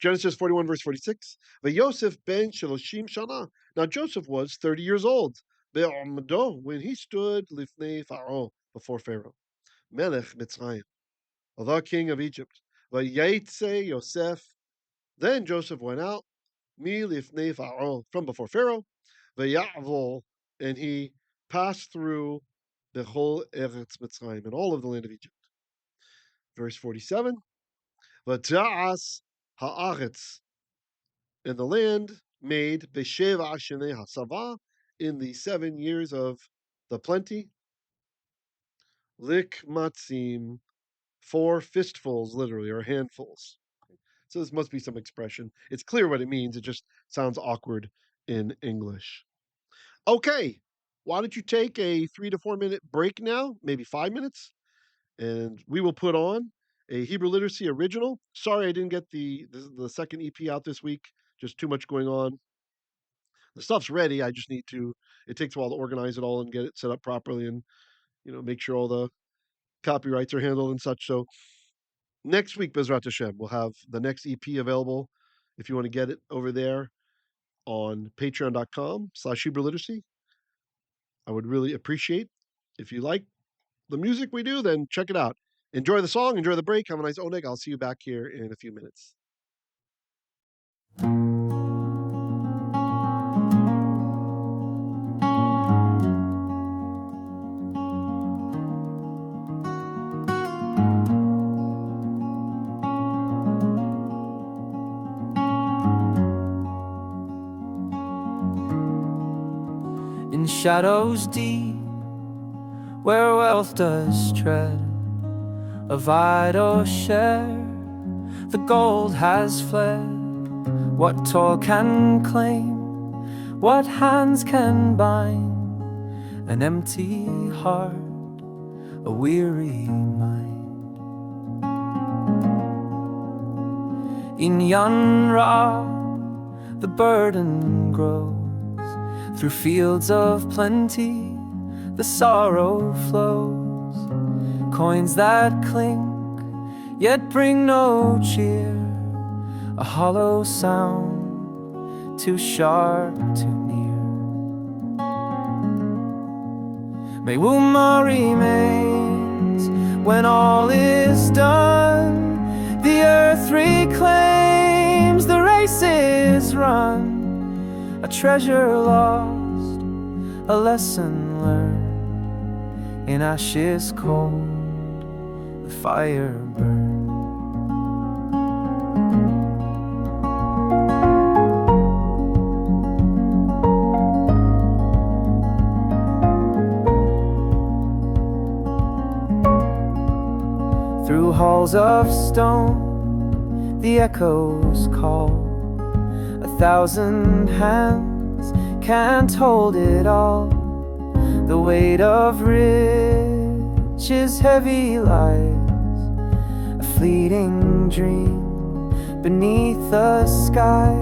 Genesis 41, verse 46. Yosef ben Sheloshim Shana. Now Joseph was 30 years old. When he stood lifnei Pharaoh, before Pharaoh. Melech Mitzrayim, the king of Egypt. Vayetze Yosef. Then Joseph went out, mi lifnei Pharaoh, from before Pharaoh. Vayavol, and he passed through the whole Eretz Mitzrayim, and all of the land of Egypt. Verse 47. V'ta'as ha'aretz, and the land made b'sheva shenei hasava, in the 7 years of the plenty, likmatzim, 4 fistfuls, literally, or handfuls. So this must be some expression. It's clear what it means. It just sounds awkward in English. Okay, why don't you take a 3 to 4 minute break now, maybe 5 minutes, and we will put on a Hebrew Literacy original. Sorry, I didn't get the second EP out this week. Just too much going on. The stuff's ready. I just need to. It takes a while to organize it all and get it set up properly, and make sure all the copyrights are handled and such. So next week, Bezrat Hashem, we'll have the next EP available. If you want to get it over there on patreon.com/Hebrew Literacy, I would really appreciate if you like the music we do, then check it out. Enjoy the song, enjoy the break. Have a nice Oneg. I'll see you back here in a few minutes. In shadows deep, where wealth does tread, a vital share, the gold has fled. What toil can claim, what hands can bind an empty heart, a weary mind? In Yanra, the burden grows. Through fields of plenty, the sorrow flows. Coins that clink, yet bring no cheer. A hollow sound, too sharp, too near. Me'uma remains when all is done. The earth reclaims, the race is run. A treasure lost, a lesson learned. In ashes cold, the fire burned. Through halls of stone, the echoes call. 1,000 hands can't hold it all. The weight of riches heavy lies, a fleeting dream beneath the skies.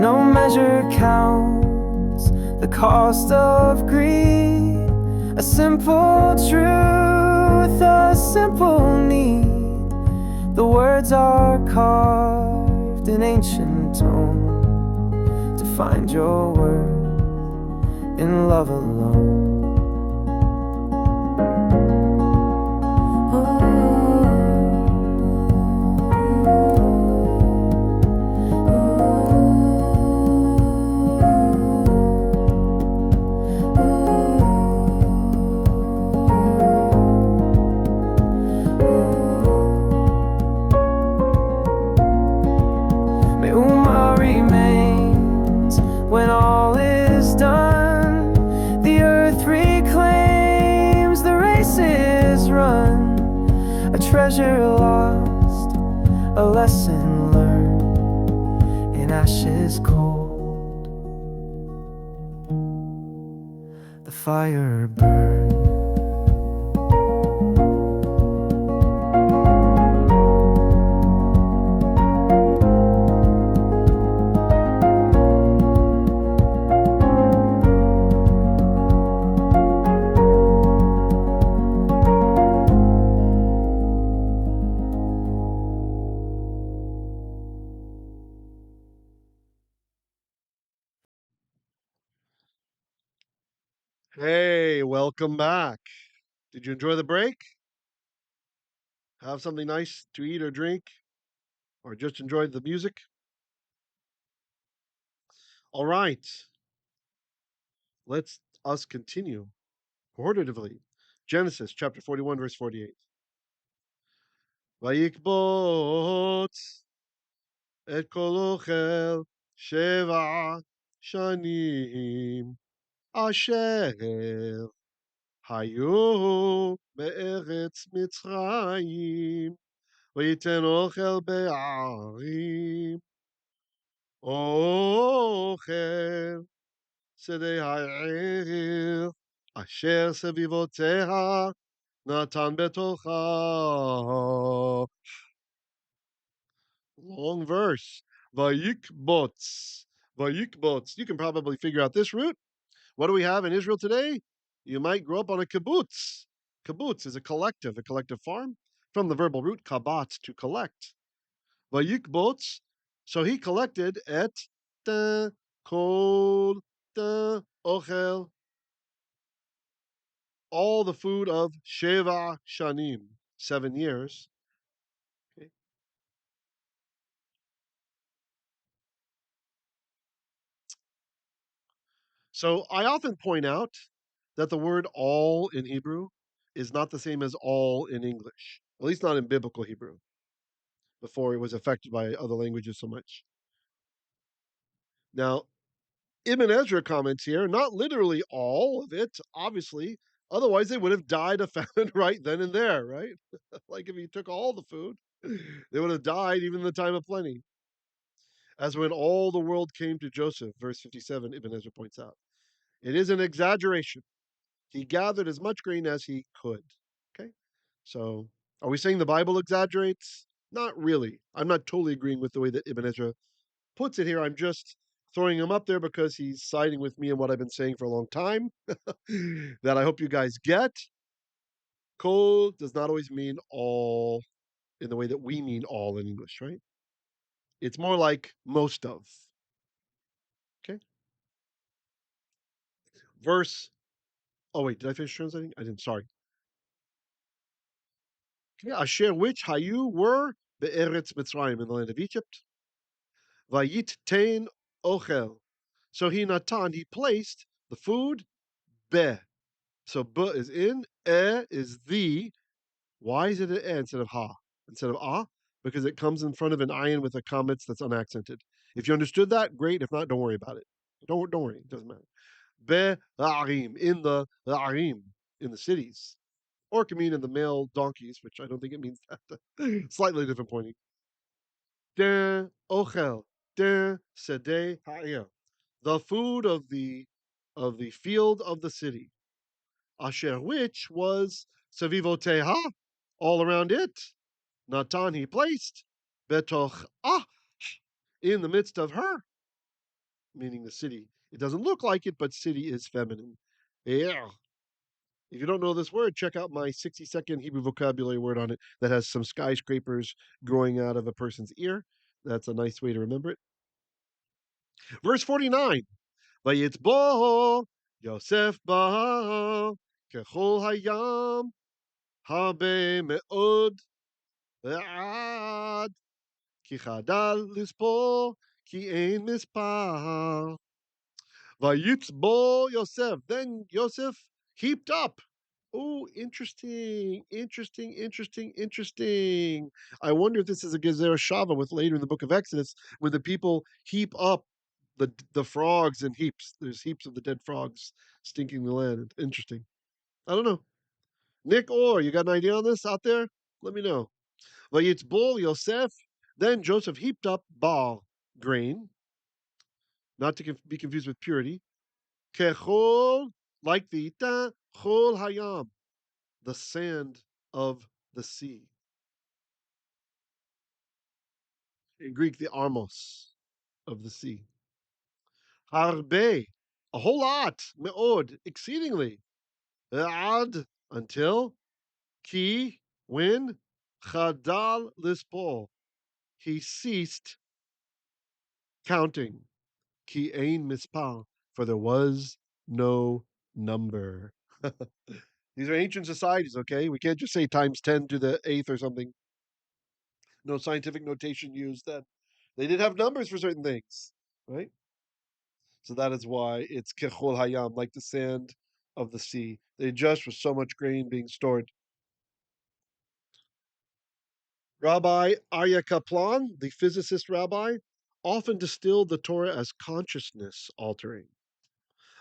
No measure counts the cost of greed, a simple truth, a simple need. The words are carved in ancient tone to find your worth in love alone. When all is done, the earth reclaims, the race is run. A treasure lost, a lesson learned. In ashes cold, the fire burned. Hey, welcome back. Did you enjoy the break? Have something nice to eat or drink, or just enjoy the music? All right, let's us continue coordinatively. Genesis chapter 41, verse 48. Vayikbot et kol ochel sheva shanim asher היו בארץ מצרים, וייתן אוכל בערים, אוכל שדה העיר, אשר סביבותיה נתן בתוכה. Long verse. Vayikbots. Vayikbots. You can probably figure out this root. What do we have in Israel today? You might grow up on a kibbutz. Kibbutz is a collective farm, from the verbal root kabat, to collect. Vayikbots. So he collected et the kol the ochel, all the food of Sheva Shanim, 7 years. Okay. So I often point out that the word all in Hebrew is not the same as all in English, at least not in biblical Hebrew, before it was affected by other languages so much. Now, Ibn Ezra comments here, not literally all of it, obviously, otherwise they would have died of famine right then and there, right? Like if he took all the food, they would have died even in the time of plenty. As when all the world came to Joseph, verse 57, Ibn Ezra points out. It is an exaggeration. He gathered as much grain as he could. Okay. So are we saying the Bible exaggerates? Not really. I'm not totally agreeing with the way that Ibn Ezra puts it here. I'm just throwing him up there because he's siding with me in what I've been saying for a long time that I hope you guys get. Kol does not always mean all in the way that we mean all in English, right? It's more like most of. Okay. Verse. Oh, wait, did I finish translating? I didn't. Sorry. Okay. Asher which hayu were be'eretz Mitzrayim, in the land of Egypt. Vayit tain ochel. So he natan, he placed the food be. So b is in, e is the. Why is it an e instead of ha? Instead of ah? Because it comes in front of an ayin with a comments that's unaccented. If you understood that, great. If not, don't worry about it. Don't worry. It doesn't matter. Be arim, in the arim, in the cities. Or it can mean in the male donkeys, which I don't think it means that. Slightly different pointing. De ochel, de sede ha'ir, the food of the field of the city. Asher which was sevivoteha, all around it. Natan he placed, betoch ah, in the midst of her, meaning the city. It doesn't look like it, but city is feminine. Yeah. If you don't know this word, check out my 60-second Hebrew vocabulary word on it that has some skyscrapers growing out of a person's ear. That's a nice way to remember it. Verse 49. ויצבוא יוסף בה ככל הים הרבה מאוד ועד כי חדל לספור כי אין מספר. ויצבוא Yosef. Then Yosef heaped up. Oh, interesting. I wonder if this is a Gezer Shava with later in the book of Exodus, where the people heap up the frogs in heaps. There's heaps of the dead frogs stinking the land. Interesting. I don't know. Nick Orr, you got an idea on this out there? Let me know. Vayitzbol Yosef. Then Joseph heaped up Baal, grain, not to be confused with purity. Kechol, like the chol hayam, the sand of the sea. In Greek, the armos of the sea. Harbe, a whole lot, meod, exceedingly. Ad, until, ki, when, chadal lispol, he ceased counting. Ki ein mispal, for there was no number. These are ancient societies, okay? We can't just say times 10 to the eighth or something. No scientific notation used then. They did have numbers for certain things, right? So that is why it's kechol hayam, like the sand of the sea. They just with so much grain being stored. Rabbi Arya Kaplan, the physicist rabbi, often distilled the Torah as consciousness altering.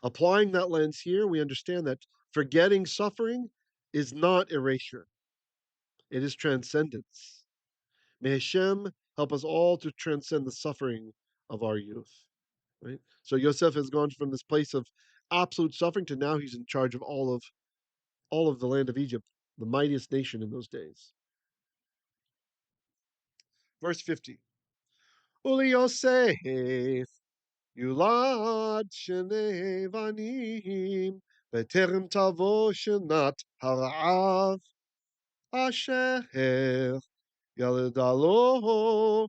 Applying that lens here, we understand that Forgetting suffering is not erasure, it is transcendence. May Hashem help us all to transcend the suffering of our youth. Right? So Yosef has gone from this place of absolute suffering to now he's in charge of all of the land of Egypt, the mightiest nation in those days. Verse 50. Uli Yosef yulad shnei vanim b'terem tavo shenat hara'av asher yaledalo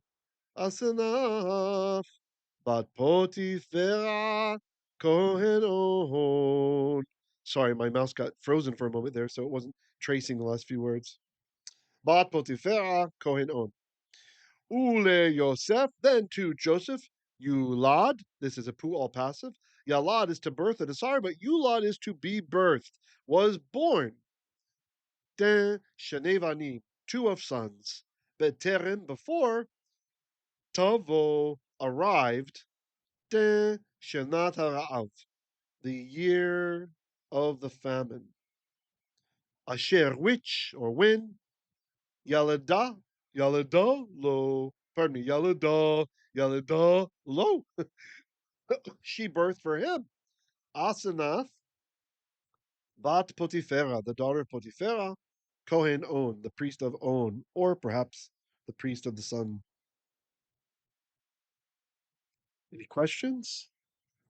asenaf bat potifera kohen on. Sorry, my mouse got frozen for a moment there, so it wasn't tracing the last few words. Bat potifera kohen on. Ule Yosef, then to Joseph, Yulad, this is a pu all passive. Yalad is to birth a desire, but Yulad is to be birthed, was born. De Shenevani, two of sons. Beterem, before Tavo arrived. De Shenat Ha'ra'av, the year of the famine. Asher, which, or when, Yalada, Yalada, lo, pardon me, Yalada, Yalada, lo, she birthed for him. Asenath, Bat Potiphera, the daughter of Potiphera, Kohen On, the priest of On, or perhaps the priest of the sun. Any questions?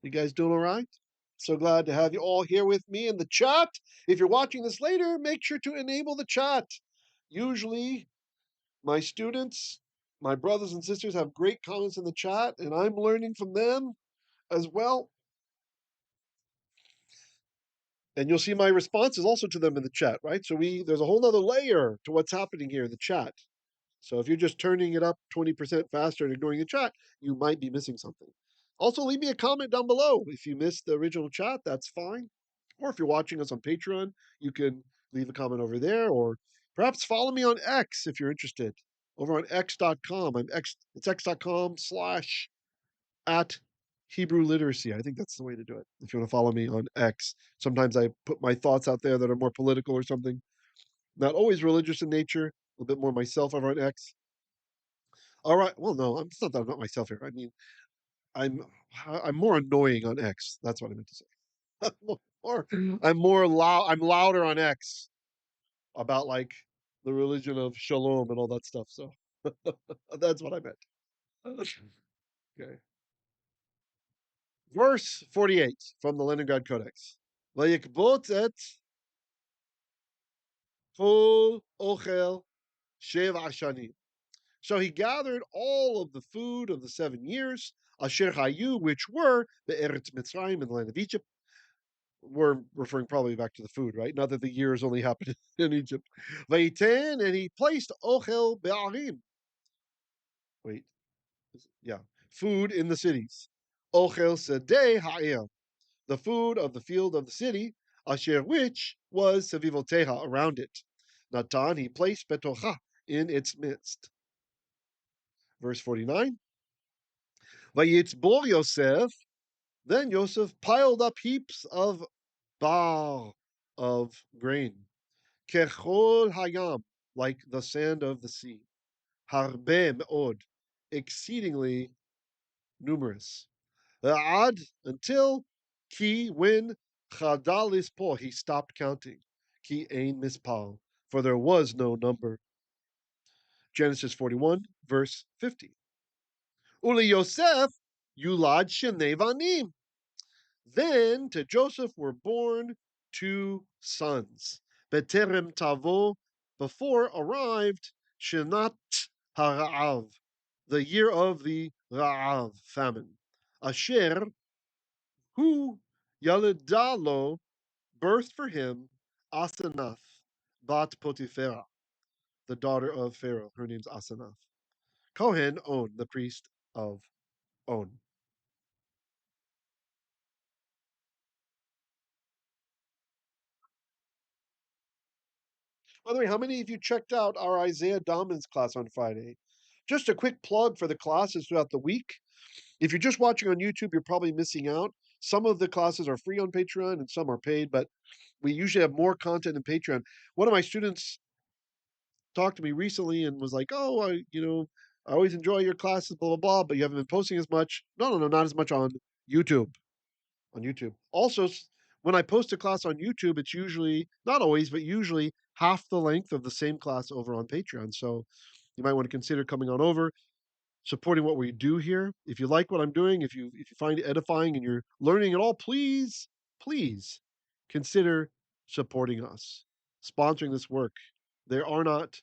You guys doing all right? So glad to have you all here with me in the chat. If you're watching this later, make sure to enable the chat. Usually, my students, my brothers and sisters have great comments in the chat, and I'm learning from them as well. And you'll see my responses also to them in the chat, right? So there's a whole nother layer to what's happening here in the chat. So if you're just turning it up 20% faster and ignoring the chat, you might be missing something. Also, leave me a comment down below. If you missed the original chat, that's fine. Or if you're watching us on Patreon, you can leave a comment over there, or perhaps follow me on X if you're interested. Over on x.com. It's x.com/ at Hebrew literacy. I think that's the way to do it. If you want to follow me on X, sometimes I put my thoughts out there that are more political or something. Not always religious in nature, a little bit more myself over on X. All right. Well, no, it's not that I'm not myself here. I mean, I'm I'm more annoying on X. That's what I meant to say. Or I'm more loud. I'm louder on X about like the religion of shalom and all that stuff. So that's what I meant. Okay. Verse 48 from the Leningrad Codex. Vayikbot et kol ochel sheva shanim. So he gathered all of the food of the 7 years, asher hayu, which were the Eretz Mitzrayim in the land of Egypt. We're referring probably back to the food, right? Not that the years only happened in Egypt. Vayiten, and he placed ochel be'arim. Wait, yeah, food in the cities. Ochel sedei ha'ir, the food of the field of the city, asher which was sevivoteha, around it. Natan, he placed betocha, in its midst. Verse 49. Vayitzbor Yosef, then Yosef piled up heaps of bar, of grain. Kechol hayam, like the sand of the sea. Harbe me'od, exceedingly numerous. Ad, until ki, when chadal ispo, he stopped counting. Ki ein mispal, for there was no number. Genesis 41, verse 50. Uli Yosef yulad shenei vanim. Then to Joseph were born 2 sons. Beterem tavo, before arrived Shenat Hara'av, the year of the Ra'av, famine. Asher, who Yaledalo, birthed for him Asenath, Bat Potiphera, the daughter of Pharaoh. Her name's Asenath. Kohen On, the priest of On. By the way, how many of you checked out our Isaiah Dominance class on Friday? Just a quick plug for the classes throughout the week. If you're just watching on YouTube, you're probably missing out. Some of the classes are free on Patreon and some are paid, but we usually have more content in Patreon. One of my students talked to me recently and was like, "Oh, I always enjoy your classes, blah blah blah, but you haven't been posting as much." No, no, no, not as much on YouTube. On YouTube. Also, when I post a class on YouTube, it's usually not always, but usually half the length of the same class over on Patreon. So you might want to consider coming on over, supporting what we do here. If you like what I'm doing, if you find it edifying and you're learning at all, please consider supporting us, sponsoring this work. There are not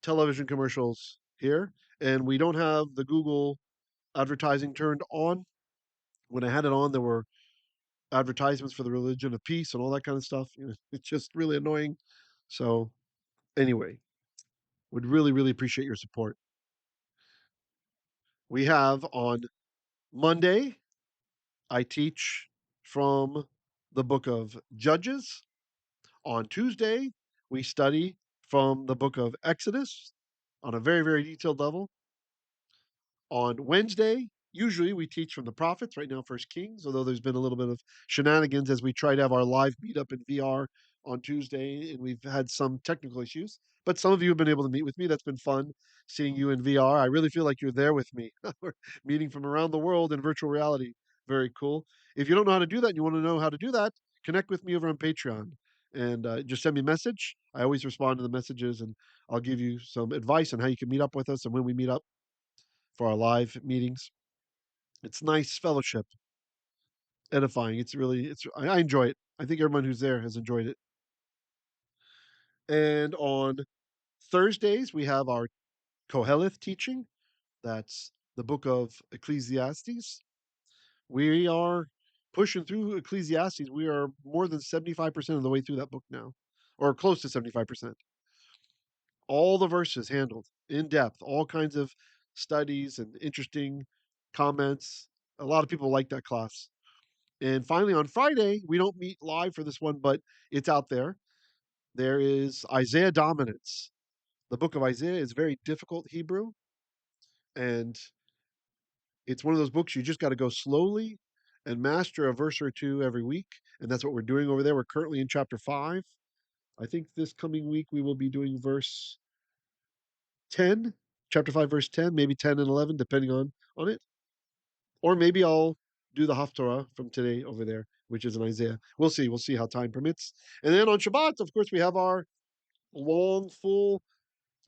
television commercials here, and we don't have the Google advertising turned on. When I had it on, there were advertisements for the religion of peace and all that kind of stuff. It's just really annoying. So anyway, would really appreciate your support. We have on Monday, I teach from the book of Judges. On Tuesday, we study from the book of Exodus on a very detailed level. On Wednesday, usually we teach from the prophets, right now First Kings, although there's been a little bit of shenanigans as we try to have our live meetup in VR on Tuesday, and we've had some technical issues. But some of you have been able to meet with me. That's been fun seeing you in VR. I really feel like you're there with me. We're meeting from around the world in virtual reality. Very cool. If you don't know how to do that and you want to know how to do that, connect with me over on Patreon and just send me a message. I always respond to the messages and I'll give you some advice on how you can meet up with us and when we meet up for our live meetings. It's nice fellowship, edifying. I enjoy it. I think everyone who's there has enjoyed it. And on Thursdays we have our Koheleth teaching. That's the book of Ecclesiastes. We are pushing through Ecclesiastes. We are more than 75% of the way through that book now, or close to 75%. All the verses handled in depth, all kinds of studies and interesting comments. A lot of people like that class. And finally, on Friday, we don't meet live for this one, but it's out there. There is Isaiah Dominance. The book of Isaiah is very difficult Hebrew, and it's one of those books you just got to go slowly and master a verse or two every week. And that's what we're doing over there. We're currently in chapter 5. I think this coming week we will be doing verse 10, chapter 5, verse 10, maybe 10 and 11, depending on it. Or maybe I'll do the Haftorah from today over there, which is in Isaiah. We'll see. We'll see how time permits. And then on Shabbat, of course, we have our long, full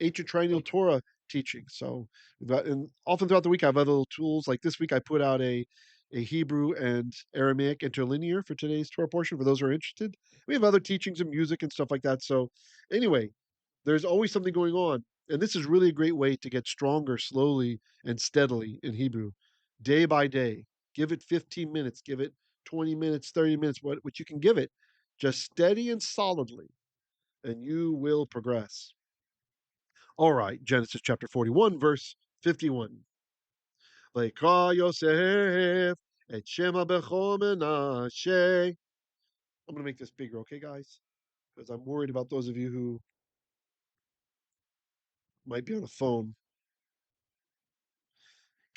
ancient Triennial Torah teaching. So we've got, and often throughout the week, I have other little tools. Like this week, I put out a Hebrew and Aramaic interlinear for today's Torah portion for those who are interested. We have other teachings and music and stuff like that. So anyway, there's always something going on. And this is really a great way to get stronger slowly and steadily in Hebrew, day by day. Give it 15 minutes, give it 20 minutes, 30 minutes, what you can give it, just steady and solidly, and you will progress. All right, Genesis chapter 41, verse 51. Vayikra Yosef et Shema bechol Menashe. I'm going to make this bigger, okay, guys? Because I'm worried about those of you who might be on a phone.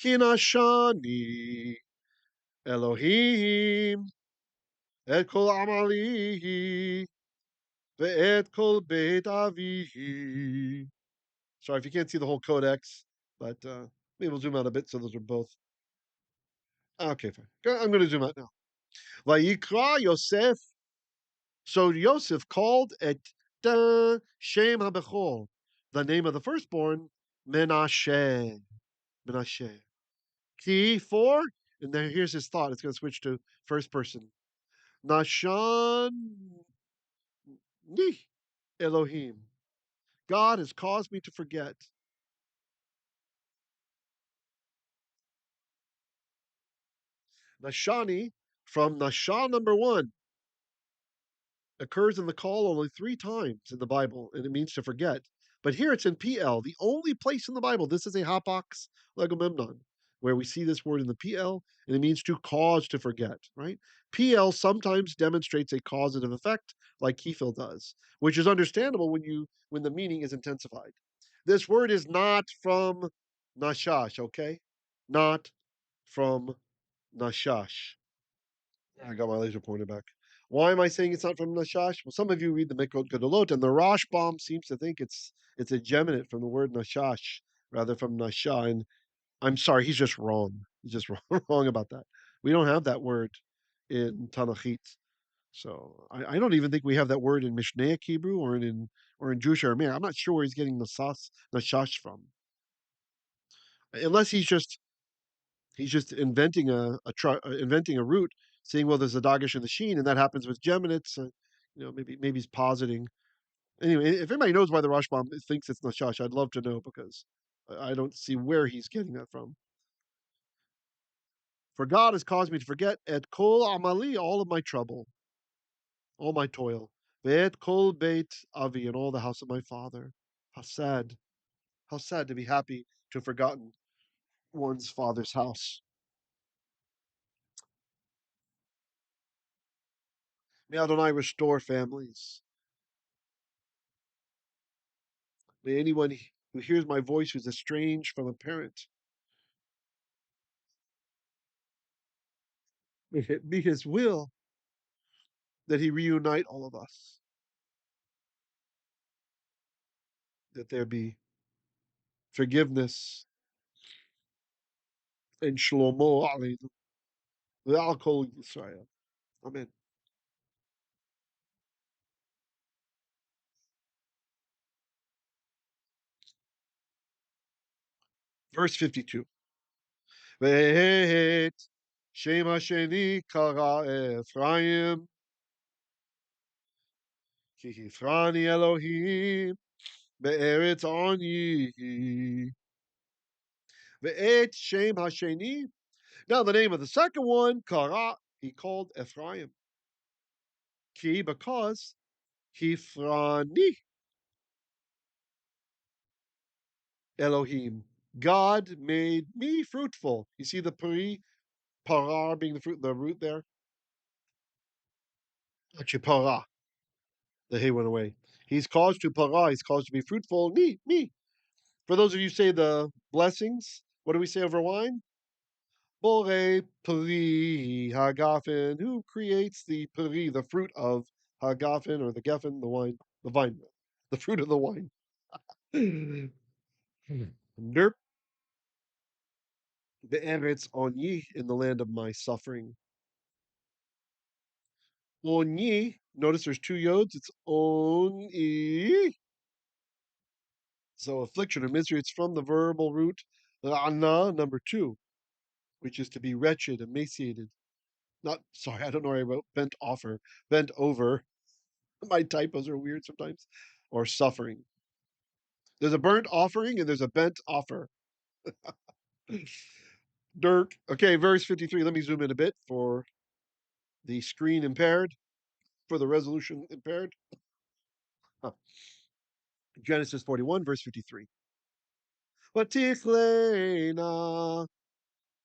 Kinashani Elohim et kol amalihi ve'et kol beit avihi. Sorry if you can't see the whole codex, but maybe we'll zoom out a bit so those are both. Okay, fine. I'm going to zoom out now. Vayikra Yosef. So Yosef called at Shem HaBechol, the name of the firstborn, Menashe. Menashe. Key for, and then here's his thought. It's going to switch to first person. Nashan ni Elohim. God has caused me to forget. Nashani from Nashan number one occurs in the call only 3 times in the Bible, and it means to forget. But here it's in PL, the only place in the Bible. This is a hapax legomemnon, where we see this word in the PL, and it means to cause to forget, right? PL sometimes demonstrates a causative effect, like Kefil does, which is understandable when the meaning is intensified. This word is not from Nashash, okay? Not from Nashash. I got my laser pointer back. Why am I saying it's not from Nashash? Well, some of you read the Mikot Gedolot, and the Rashbam seems to think it's a geminate from the word Nashash rather from Nasha. And I'm sorry, he's just wrong. He's just wrong about that. We don't have that word in Tanachit. So I don't even think we have that word in Mishnaic Hebrew or in Jewish Aramaic. I'm not sure where he's getting Nashash from, unless he's just inventing a root, saying, well, there's a dagish in the sheen, and that happens with geminates. Maybe he's positing. Anyway, if anybody knows why the Rashbam thinks it's Nashash, I'd love to know, because I don't see where he's getting that from. For God has caused me to forget et kol amali, all of my trouble, all my toil, ve'et kol beit avi, and all the house of my father. How sad! How sad to be happy to have forgotten one's father's house. May Adonai restore families. May anyone who hears my voice who's estranged from a parent, may it be his will that he reunite all of us, that there be forgiveness and shlomo aleinu, ve'al kol Yisrael. Amen. Verse 52. Ve'et Shem Hasheni kara Ephraim, ki hifrani Elohim be'eretz ani. Ve'et Shem Hasheni. Now the name of the second one, kara, he called Ephraim. Ki, because hifrani Elohim. God made me fruitful. You see the para being the root there? Actually, para. The hay went away. He's caused to para. He's caused to be fruitful. Me. For those of you who say the blessings, what do we say over wine? Bore peri hagafen. Who creates the peri, the fruit of hagafen, or the geffen, the wine, the vine, the fruit of the wine? Derp. The Eretz Onyi, in the land of my suffering. Onyi, notice there's two yods, it's Oni. So affliction or misery, it's from the verbal root Rana, number two, which is to be wretched, emaciated. Not, sorry, I don't know where I wrote bent over. My typos are weird sometimes. Or suffering. There's a burnt offering and there's a bent offer. Dirk. Okay, verse 53. Let me zoom in a bit for the screen impaired, for the resolution impaired. Huh. Genesis 41, verse 53. ותכלנה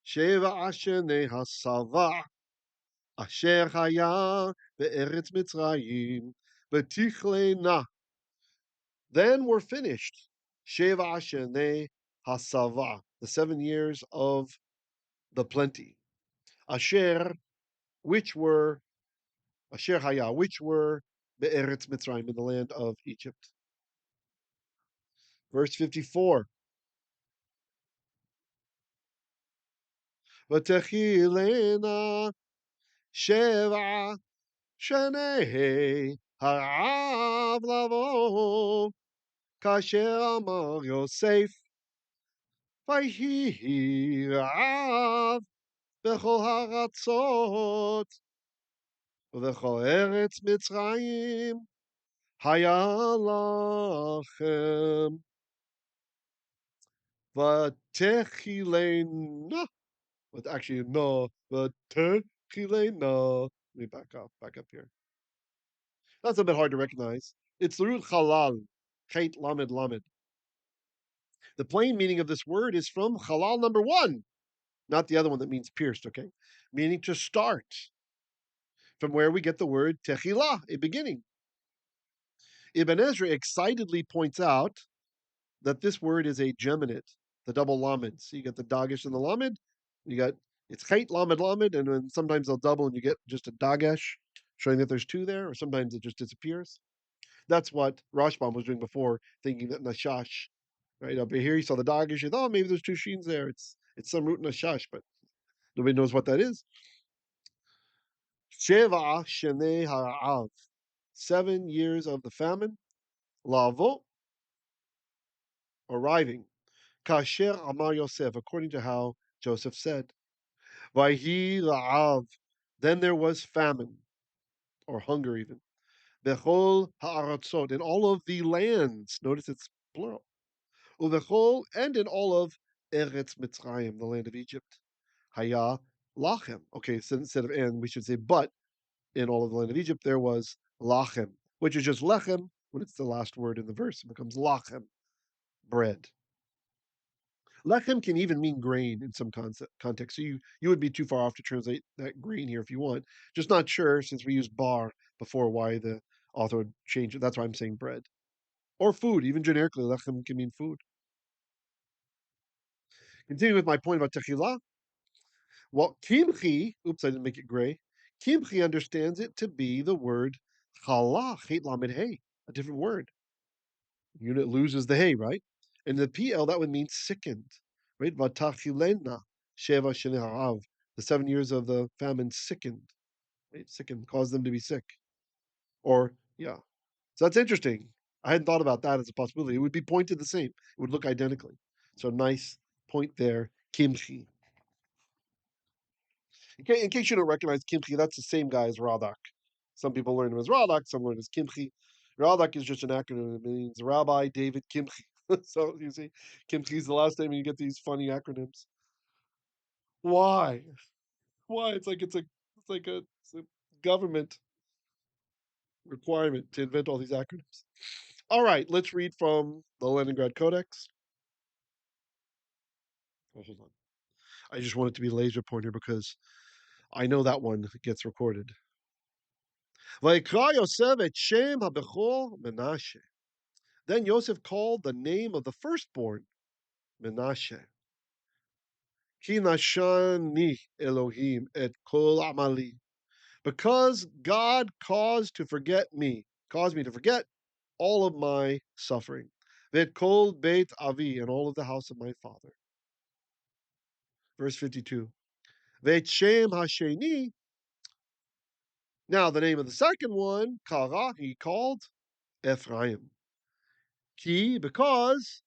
שבע שני השבע אשר היה בארץ מצרים, ותכלנה. Then were finished שבע שני השבע, the 7 years of the plenty. Asher, which were, Asher haya, which were be'eretz Mitzrayim, in the land of Egypt. Verse 54. ותחילנה שבע שני הרעב לבוא, כאשר אמר יוסף, ויהי רעב בכל הארצות, ובכל ארץ מצרים היה לכם. ותחילנה, but actually no, ותחילנה. Let me back up here. That's a bit hard to recognize. It's the root halal, chet lamed lamed. The plain meaning of this word is from halal number one, not the other one that means pierced, okay? Meaning to start, from where we get the word techilah, a beginning. Ibn Ezra excitedly points out that this word is a geminate, the double lamed. So you got the dagish and the lamed, you got It's Chait Lamed Lamed, and then sometimes they'll double and you get just a Dagesh, showing that there's two there, or sometimes it just disappears. That's what Rashbam was doing before, thinking that Nashash, right up here, he saw the Dagesh, he thought, oh, maybe there's two sheens there. It's some root Nashash, but nobody knows what that is. Sheva Shenei Ha'av, 7 years of the famine, Lavo, arriving. Kasher Amar Yosef, according to how Joseph said. Vayhi La'av, then there was famine, or hunger even. Bechol Ha'aratzot, in all of the lands. Notice it's plural. Uvechol, and in all of Eretz Mitzrayim, the land of Egypt. Haya Lachem. Okay, so instead of and, we should say but in all of the land of Egypt, there was Lachem, which is just Lechem. When it's the last word in the verse, it becomes Lachem, bread. Lechem can even mean grain in some context. So you would be too far off to translate that grain here if you want. Just not sure since we used bar before why the author would change it. That's why I'm saying bread or food. Even generically, lechem can mean food. Continuing with my point about techilah. Well, kimchi. Oops, I didn't make it gray. Kimchi understands it to be the word challah, chet lamed hey, a different word. Unit loses the hay, right? And the PL, that would mean sickened, right? Vatachilena, Sheva Sheneharav. The 7 years of the famine sickened, right? Sickened, caused them to be sick. Or, yeah. So that's interesting. I hadn't thought about that as a possibility. It would be pointed the same, it would look identically. So nice point there, kimchi. In case you don't recognize kimchi, that's the same guy as Radak. Some people learn him as Radak, some learn as kimchi. Radak is just an acronym. It means Rabbi David Kimchi. So you see, Kimchi is the last name, and you get these funny acronyms. Why? Why? It's a government requirement to invent all these acronyms. All right, let's read from the Leningrad Codex. Oh, hold on. I just want it to be laser pointer because I know that one gets recorded. Vayikra Yosef et Shem HaBechor Menashe. Then Yosef called the name of the firstborn Menashe. Ki nashani Elohim et kol amali. Because God caused me to forget all of my suffering. Vet kol beit avi, and all of the house of my father. Verse 52. Vet shem hasheni. Now the name of the second one, Kara, he called Ephraim. Ki, because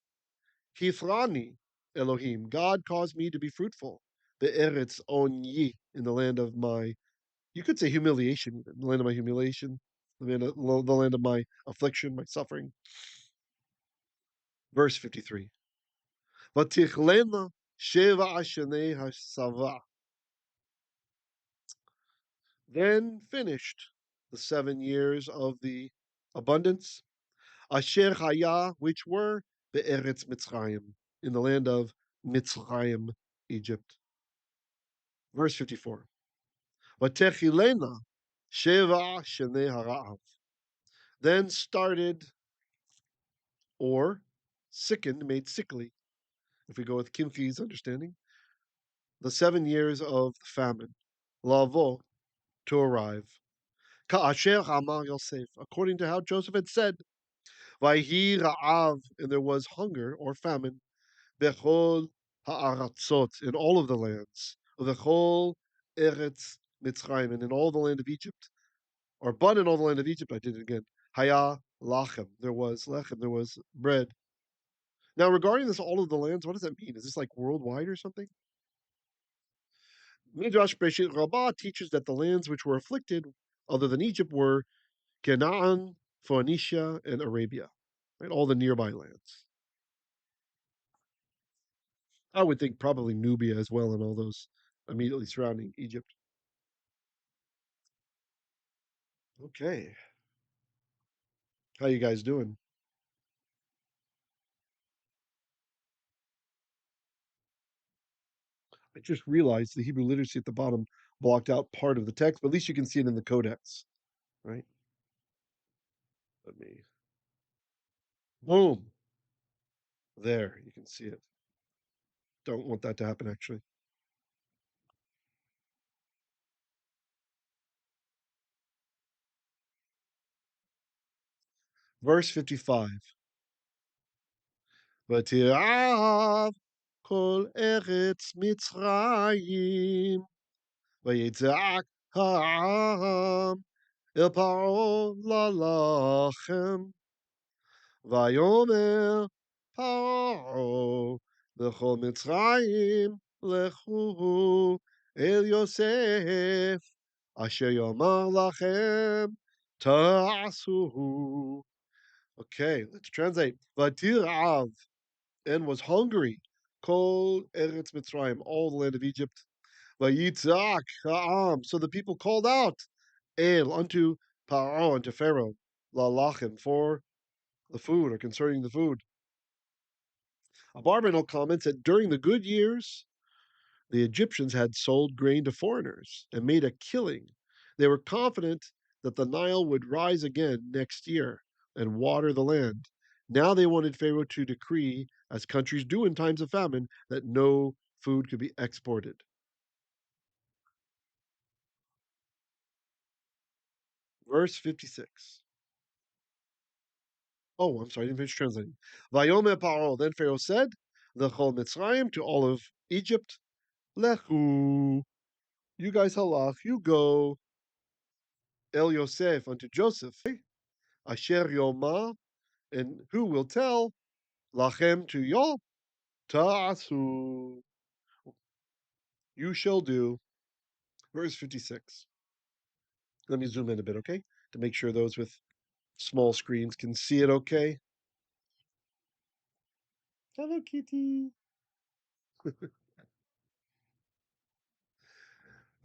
Hifrani Elohim, God caused me to be fruitful. The Eretz Onyi, in the land of my, you could say humiliation, even, the land of my humiliation, the land of my affliction, my suffering. Verse 53. Vatichlena sheva ashenei hasava. Then finished the 7 years of the abundance. Asher haya, which were the Eretz Mitzrayim, in the land of Mitzrayim, Egypt. Verse 54. Vatechilena sheva shenei hara'av. Then started, or sickened, made sickly, if we go with Kimchi's understanding, the 7 years of famine, lavo, to arrive. Ka'asher Amar Yosef, according to how Joseph had said, Vayhi Ra'av, and there was hunger or famine, Bechol Ha'aratzot, in all of the lands, Bechol Eretz Mitzrayim, and in all the land of Egypt, or but in all the land of Egypt, I did it again. Haya Lachem, there was lechem, there was bread. Now, regarding this, all of the lands, what does that mean? Is this like worldwide or something? Midrash Breshit Rabbah teaches that the lands which were afflicted, other than Egypt, were Canaan, Phoenicia, and Arabia, right? All the nearby lands. I would think probably Nubia as well, and all those immediately surrounding Egypt. Okay, how you guys doing? I just realized the Hebrew literacy at the bottom blocked out part of the text, but at least you can see it in the codex, right? Let me. Boom. There, you can see it. Don't want that to happen, actually. Verse 55. ותרעב כל ארץ מצרים, ויצעק העם אל פרעה ללחם, ויאמר פרעה לכל מצרים לכו אל יוסף אשר יאמר לכם תעשו. Okay, let's translate. ותרעב, and was hungry. Kol Eretz Mitzrayim, all the land of Egypt. Vayitzak ha'am. So the people called out, El, unto Paro, unto Pharaoh, lalachim, for the food, or concerning the food. Abarbanel comments that during the good years, the Egyptians had sold grain to foreigners and made a killing. They were confident that the Nile would rise again next year and water the land. Now they wanted Pharaoh to decree, as countries do in times of famine, that no food could be exported. Verse 56. Oh, I'm sorry, I didn't finish translating. Vayomer Paro, then Pharaoh said, L'chol Mitzrayim, to all of Egypt, Lechu, you guys halach, you go, El Yosef, unto Joseph, Asher Yoma, and who will tell, Lachem, to y'all, Ta'asu, you shall do. Verse 56. Let me zoom in a bit, okay? To make sure those with small screens can see it okay. Hello, kitty.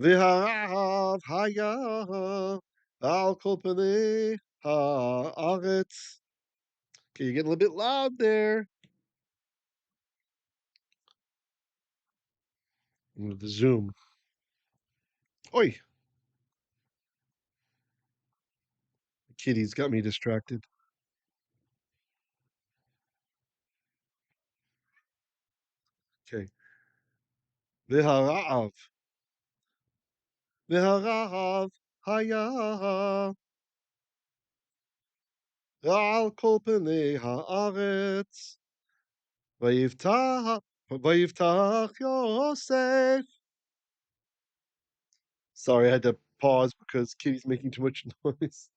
V'harav haya al kol panei haaretz. Okay, you're getting a little bit loud there. With the zoom. Oi, the kitty's got me distracted. Okay. V'harav. V'harav haya al kol panei haaretz. Vayivtach Yosef. Sorry, I had to pause because Kitty's making too much noise.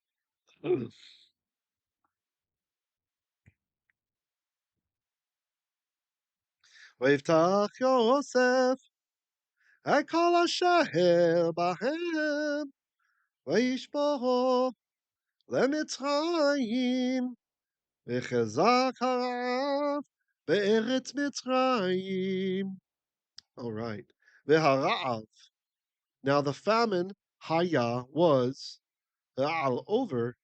Vayivtach Yosef ekol asher bahem vayishboho lemitzrayim v'chezak harav be'eretz Mitzrayim. All right. V'hara'av. Now the famine, haya, was, al, over,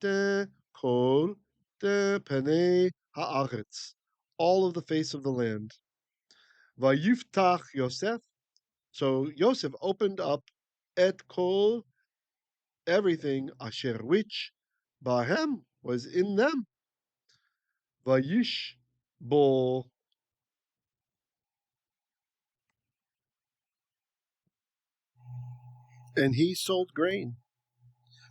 de kol de penei haaretz, all of the face of the land. Vayiftach Yosef. So Yosef opened up et kol, everything, asher which bahem was in them. Vayish bo, and he sold grain.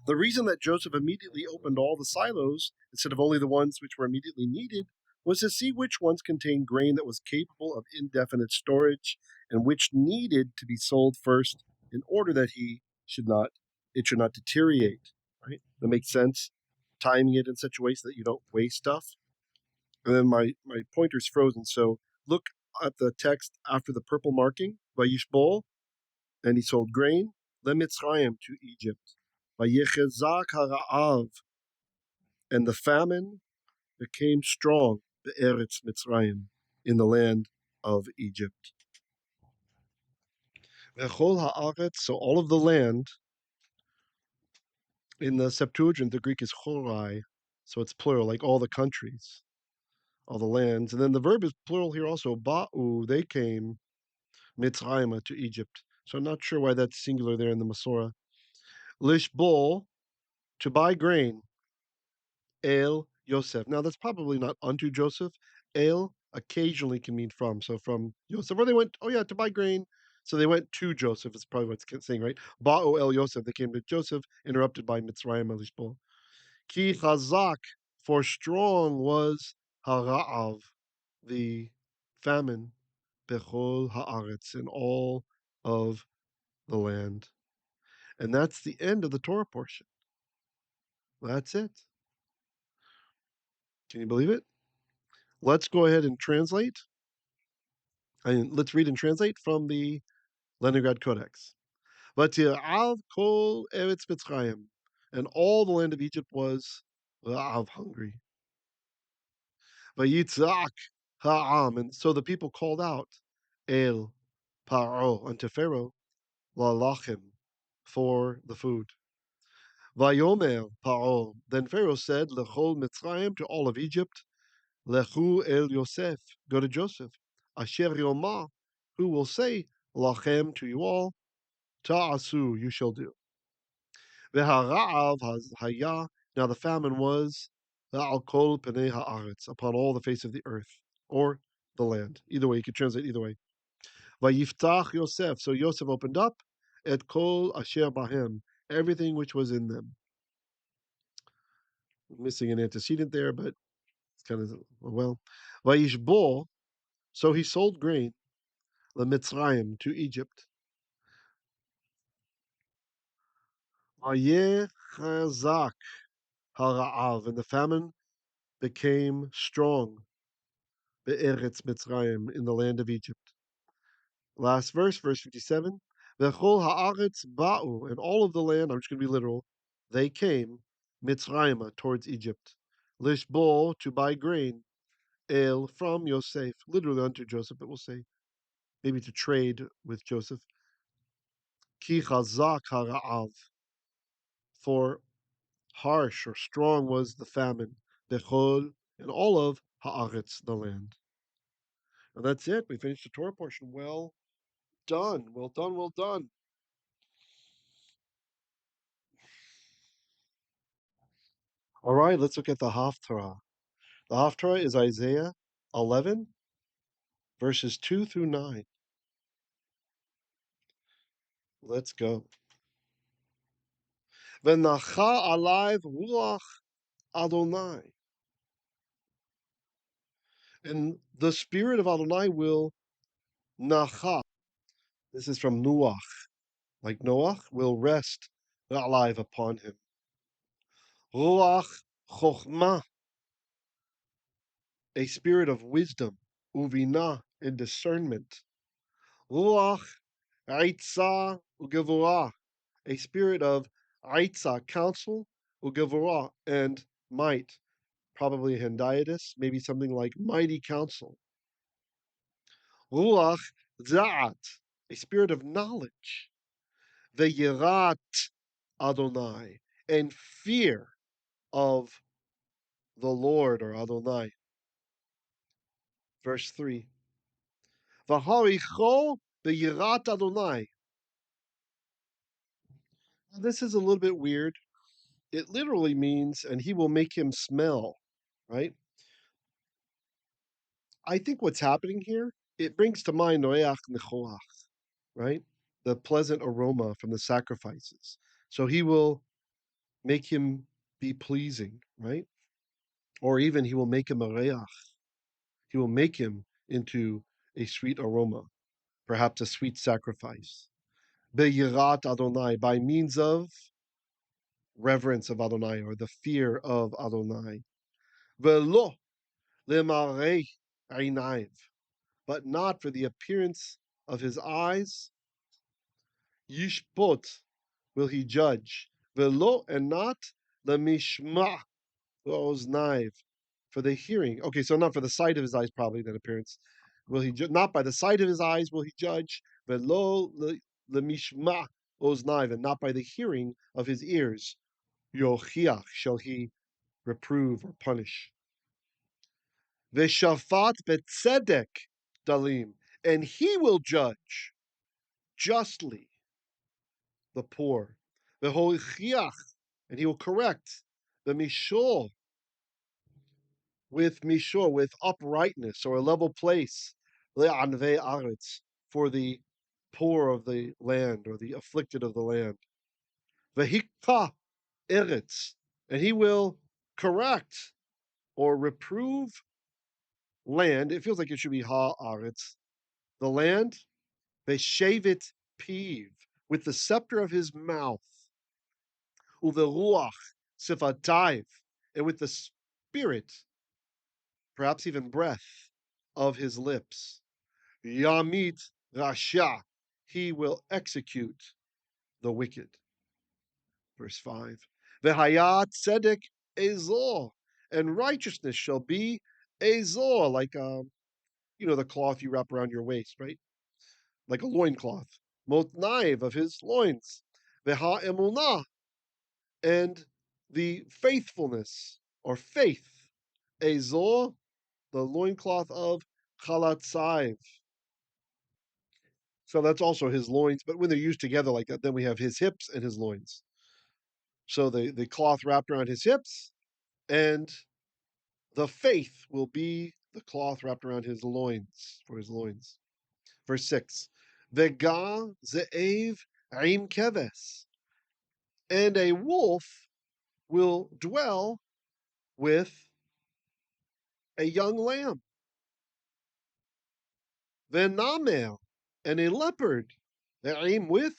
The reason that Joseph immediately opened all the silos instead of only the ones which were immediately needed was to see which ones contained grain that was capable of indefinite storage and which needed to be sold first in order that it should not deteriorate. Right? That makes sense. Timing it in such a way so that you don't waste stuff. And then my pointer's frozen, so look at the text after the purple marking by Yishbol, and he sold grain, Lemitzrayim, to Egypt. Vayechezak hara'av, and the famine became strong, be'eretz Mitzrayim, in the land of Egypt. V'chol ha'aretz, so all of the land, in the Septuagint, the Greek is chorai, so it's plural, like all the countries, all the lands. And then the verb is plural here also, ba'u, they came, Mitzrayim, to Egypt. So I'm not sure why that's singular there in the Masorah. Lishbol, to buy grain, El Yosef. Now that's probably not unto Joseph. El occasionally can mean from. So from Yosef, or they went, oh yeah, to buy grain. So they went to Joseph. Is probably what it's saying, right? Ba'o El Yosef. They came to Joseph, interrupted by Mitzrayim Elishbol. Ki chazak, for strong was hara'av, the famine, bechol haaretz, in all of the land. And that's the end of the Torah portion. That's it. Can you believe it? Let's go ahead and translate. And let's read and translate from the Leningrad Codex. Vatir'av kol eretz Mitzrayim, and all the land of Egypt was ra'av, hungry. Vayitzak ha'am, and so the people called out, El Paro, unto Pharaoh, lalachim, for the food. Vayomer Paro, then Pharaoh said, Lechol Mitzrayim, to all of Egypt, Lechu el Yosef, go to Joseph. Asher Yomah, who will say, Lachem, to you all, Ta'asu, you shall do. Vehara'av haya, now the famine was al kol penei haaretz, upon all the face of the earth, or the land. Either way, you could translate either way. Vayiftach Yosef, so Yosef opened up, et kol asher bahem, everything which was in them. Missing an antecedent there, but it's kind of, well. Vayishbo, so he sold grain, Mitzrayim, to Egypt. Vayeh chazak hara'av, and the famine became strong, be'eretz Mitzrayim, in the land of Egypt. Last verse, verse 57. V'chol ha'aretz ba'u, and all of the land, I'm just going to be literal, they came, Mitzrayim, towards Egypt. Lishbo, to buy grain, el, from Yosef, literally unto Joseph, it will say, maybe to trade with Joseph. Ki chazak hara'av, for harsh or strong was the famine, bechol, and all of ha'aretz, the land. And that's it. We finished the Torah portion. Well done. Well done. Well done. All right, let's look at the Haftarah. The Haftarah is Isaiah 11, verses 2 through 9. Let's go. V'nacha alayv ruach Adonai. And the spirit of Adonai will nacha. This is from Nuach, like Noach, will rest alive upon him. Ruach chokhmah, a spirit of wisdom, uvina, and discernment. Ruach aitzah ugevurah, a spirit of aitzah, counsel, ugevurah, and might, probably hendiadys, maybe something like mighty counsel. Ruach za'at, a spirit of knowledge. Ve'yirat Adonai, and fear of the Lord, or Adonai. Verse 3. V'haricho be'yirat Adonai. This is a little bit weird. It literally means, and he will make him smell, right? I think what's happening here, it brings to mind Noach Nechoach, right? The pleasant aroma from the sacrifices. So he will make him be pleasing, right? Or even he will make him a reach. He will make him into a sweet aroma, perhaps a sweet sacrifice. Be'yirat Adonai, by means of reverence of Adonai, or the fear of Adonai. Ve'lo le'marei einayv, but not for the appearance of his eyes. Yishpot, will he judge. Ve'lo, and not le'mishma oznayv, for the hearing. Okay, so not for the sight of his eyes, probably that appearance. Will he not by the sight of his eyes will he judge? Ve'lo le'mishma oznayv, and not by the hearing of his ears. Yochiach, shall he reprove or punish. V'shafat betzedek dalim, and he will judge justly the poor. V'hochiach, and he will correct the mishor, with uprightness, or a level place, le'anvei aretz, for the poor of the land, or the afflicted of the land. V'hikpa eretz, and he will correct or reprove land. It feels like it should be haaretz, the land, veshevet piv, with the scepter of his mouth, uveruach sifataiv, and with the spirit, perhaps even breath, of his lips. Yamit rasha, he will execute the wicked. Verse 5. Vehayat tzedek ezor, and righteousness shall be ezor, like the cloth you wrap around your waist, right? Like a loincloth. Motnaiv, of his loins. Veha emunah, and the faithfulness or faith. Ezor, the loincloth of chalatzaiv. So that's also his loins, but when they're used together like that, then we have his hips and his loins. So the cloth wrapped around his hips, and the faith will be the cloth wrapped around his loins, for his loins. Verse 6. Vega ze'ev aim keves, and a wolf will dwell with a young lamb. Venamer, and a leopard. Aim with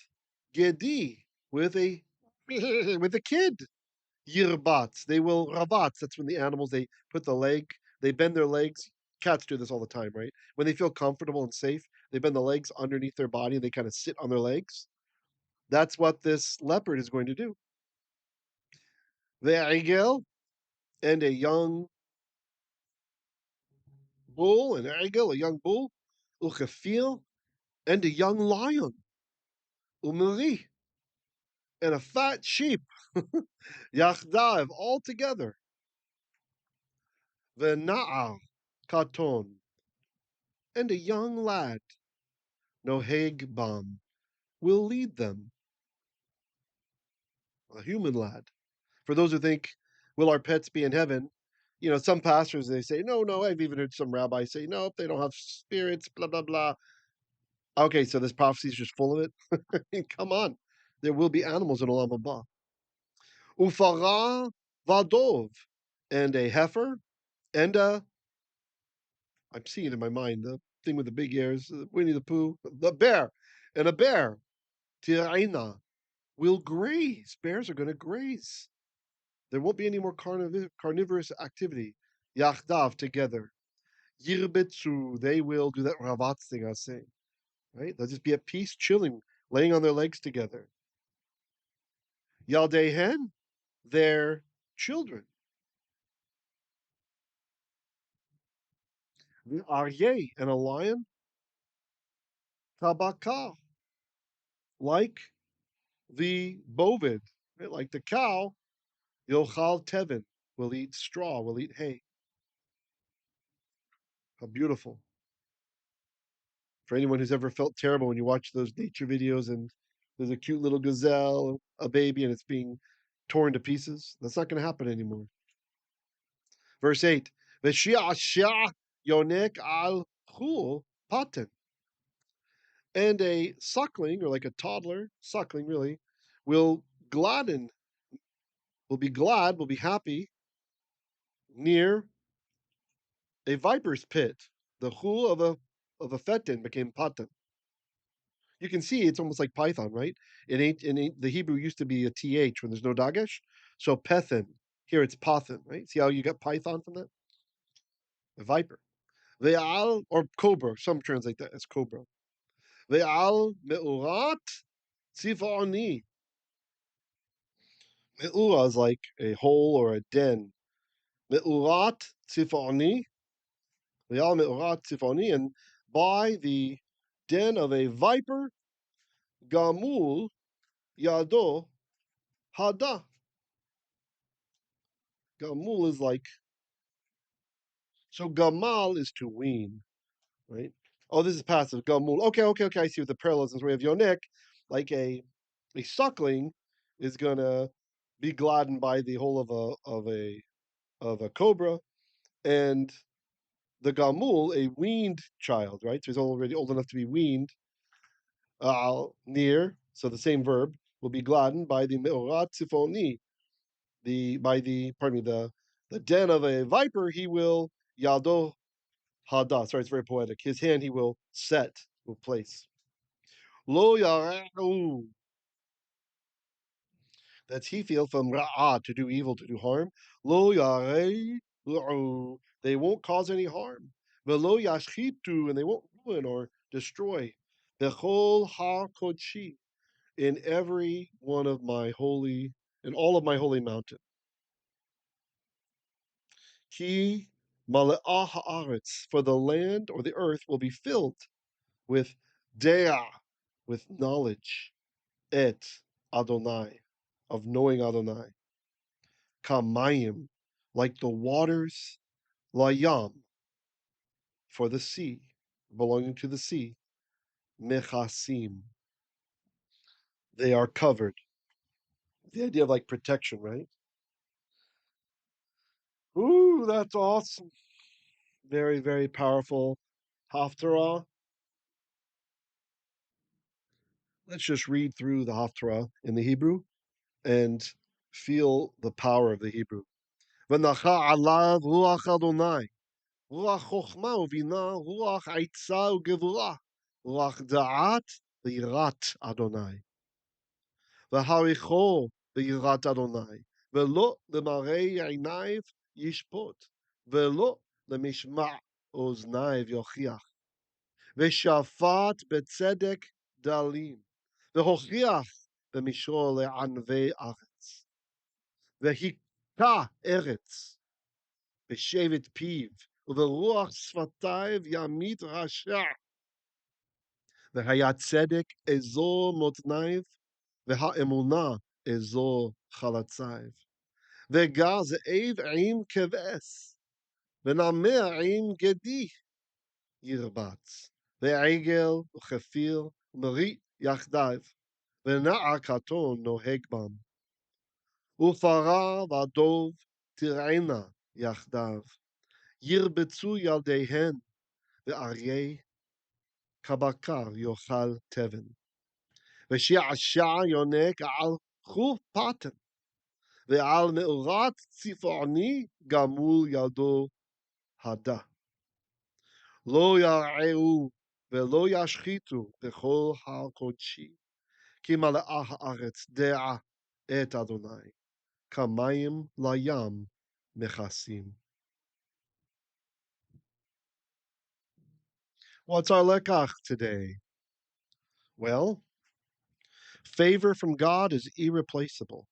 gedi, with a with a kid. Yirbats, they will ravats. That's when the animals they bend their legs. Cats do this all the time, right? When they feel comfortable and safe, they bend the legs underneath their body and they kind of sit on their legs. That's what this leopard is going to do. The egel, and a young bull, an egel, a young bull, uchafil, and a young lion, umeri, and a fat sheep, yachdav, all together. The na'al, katon, and a young lad, noheg bam, will lead them, a human lad. For those who think, will our pets be in heaven? Some pastors, they say, no, no. I've even heard some rabbis say, no, they don't have spirits, blah, blah, blah. Okay, so this prophecy is just full of it. Come on. There will be animals in Olam Haba. Ufara vadov, and a heifer, and I'm seeing it in my mind, the thing with the big ears, Winnie the Pooh, the bear, and a bear, tiraina, will graze. Bears are going to graze. There won't be any more carnivorous activity. Yachdav, together. Yirbetsu, they will do that Ravatz thing I was saying. Right? They'll just be at peace, chilling, laying on their legs together. Yaldehen, their children. The Aryeh, and a lion. Tabaka, like the bovid, right? Like the cow. Yochal Tevin, will eat straw, will eat hay. How beautiful. For anyone who's ever felt terrible when you watch those nature videos and there's a cute little gazelle, a baby, and it's being torn to pieces. That's not going to happen anymore. Verse 8. V'shi'asha yonek al chul paten. And a suckling, or like a toddler, suckling really, will gladden, will be glad, will be happy near a viper's pit. The chul of a fetin became paten. You can see it's almost like Python, right? The Hebrew used to be a th when there's no dagesh. So pethin. Here it's pathin, right? See how you got Python from that? A viper. Ve'al, or cobra. Some translate that as cobra. Ve'al meurat tzivani. Me'ura is like a hole or a den. Meurat tzivani. Ve'al meurat tzivani. And by the den of a viper, gamul yado hada. Gamul is like, so gamal is to wean, right? Oh, this is passive. Gamul. Okay, okay, okay. I see what the parallelisms. We have yonik, like a suckling, is gonna be gladdened by the whole of a cobra, and the gamul, a weaned child, right? So he's already old enough to be weaned. Near. So the same verb will be gladdened by the meorat sifoni, the by the pardon me The den of a viper he will yado hada. Sorry, it's very poetic. His hand he will set, will place. Lo yara'u. That's he feel from ra'ah, to do evil, to do harm. Lo yara'u. They won't cause any harm. Velo yashchitu, and they won't ruin or destroy. Bechol ha kodshi, in every one of my holy, in all of my holy mountain. Ki mala'ah haaretz, for the land or the earth will be filled with de'ah, with knowledge, et Adonai, of knowing Adonai. Kamayim, like the waters, layam, for the sea, belonging to the sea. Mechasim, they are covered. The idea of like protection, right? Ooh, that's awesome. Very, very powerful Haftarah. Let's just read through the Haftarah in the Hebrew and feel the power of the Hebrew. V'nacha alav ruach Adonai, ruach chokhmah uvinah, ruach aitzah ugevurah, ruach da'at v'yirat Adonai. V'haricho v'yirat Adonai, v'lo l'marei einayv yishpot, v'lo l'mishma' oznayv yochiach. ושפט בצדק דלים, והוכיח במשור לענבי ארץ. והיכה ארץ בשבט פיו, וברוח שפתיו ימית רשע. והיה צדק אזור מותניו, והאמונה אזור חלציו. וגר זאב עם כבש, ונמר עם גדי ירבץ. ועגל וכפיר ומרי יחדיו, ונער קטון נוהג בם. ופרה ודוב תרענה יחדיו, ירבצו ילדיהן, ואריה כבקר יאכל תבן. ושעשע יונק על חוף פטן, ועל מאורת צפעוני גמול ידו הדה. לא ירעו ולא ישחיתו בכל הר קודשי, כי מלאה הארץ דעה את אדוני, כמים לים מכסים. What's our lekach today? Well, favor from God is irreplaceable.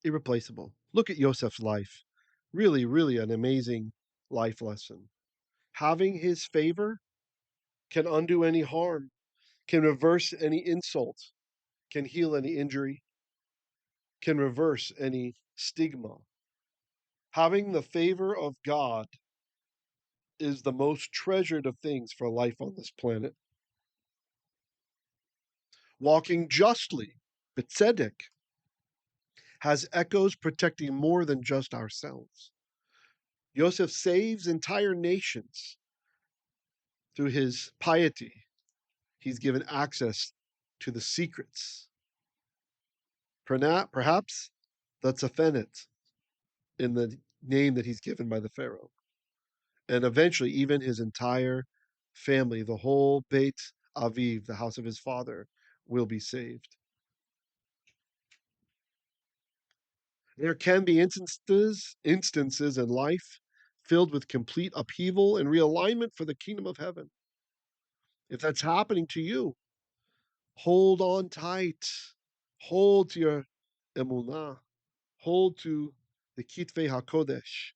Irreplaceable. Look at Yosef's life. Really, really an amazing life lesson. Having his favor can undo any harm, can reverse any insult, can heal any injury, can reverse any stigma. Having the favor of God is the most treasured of things for life on this planet. Walking justly, betzedek, has echoes protecting more than just ourselves. Yosef saves entire nations through his piety. He's given access to the secrets. Perhaps that's a tzafenet in the name that he's given by the Pharaoh. And eventually, even his entire family, the whole Beit Aviv, the house of his father, will be saved. There can be instances in life filled with complete upheaval and realignment for the kingdom of heaven. If that's happening to you, hold on tight. Hold to your emunah. Hold to the Kitvei HaKodesh.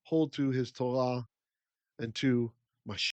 Hold to his Torah and to Mashiach.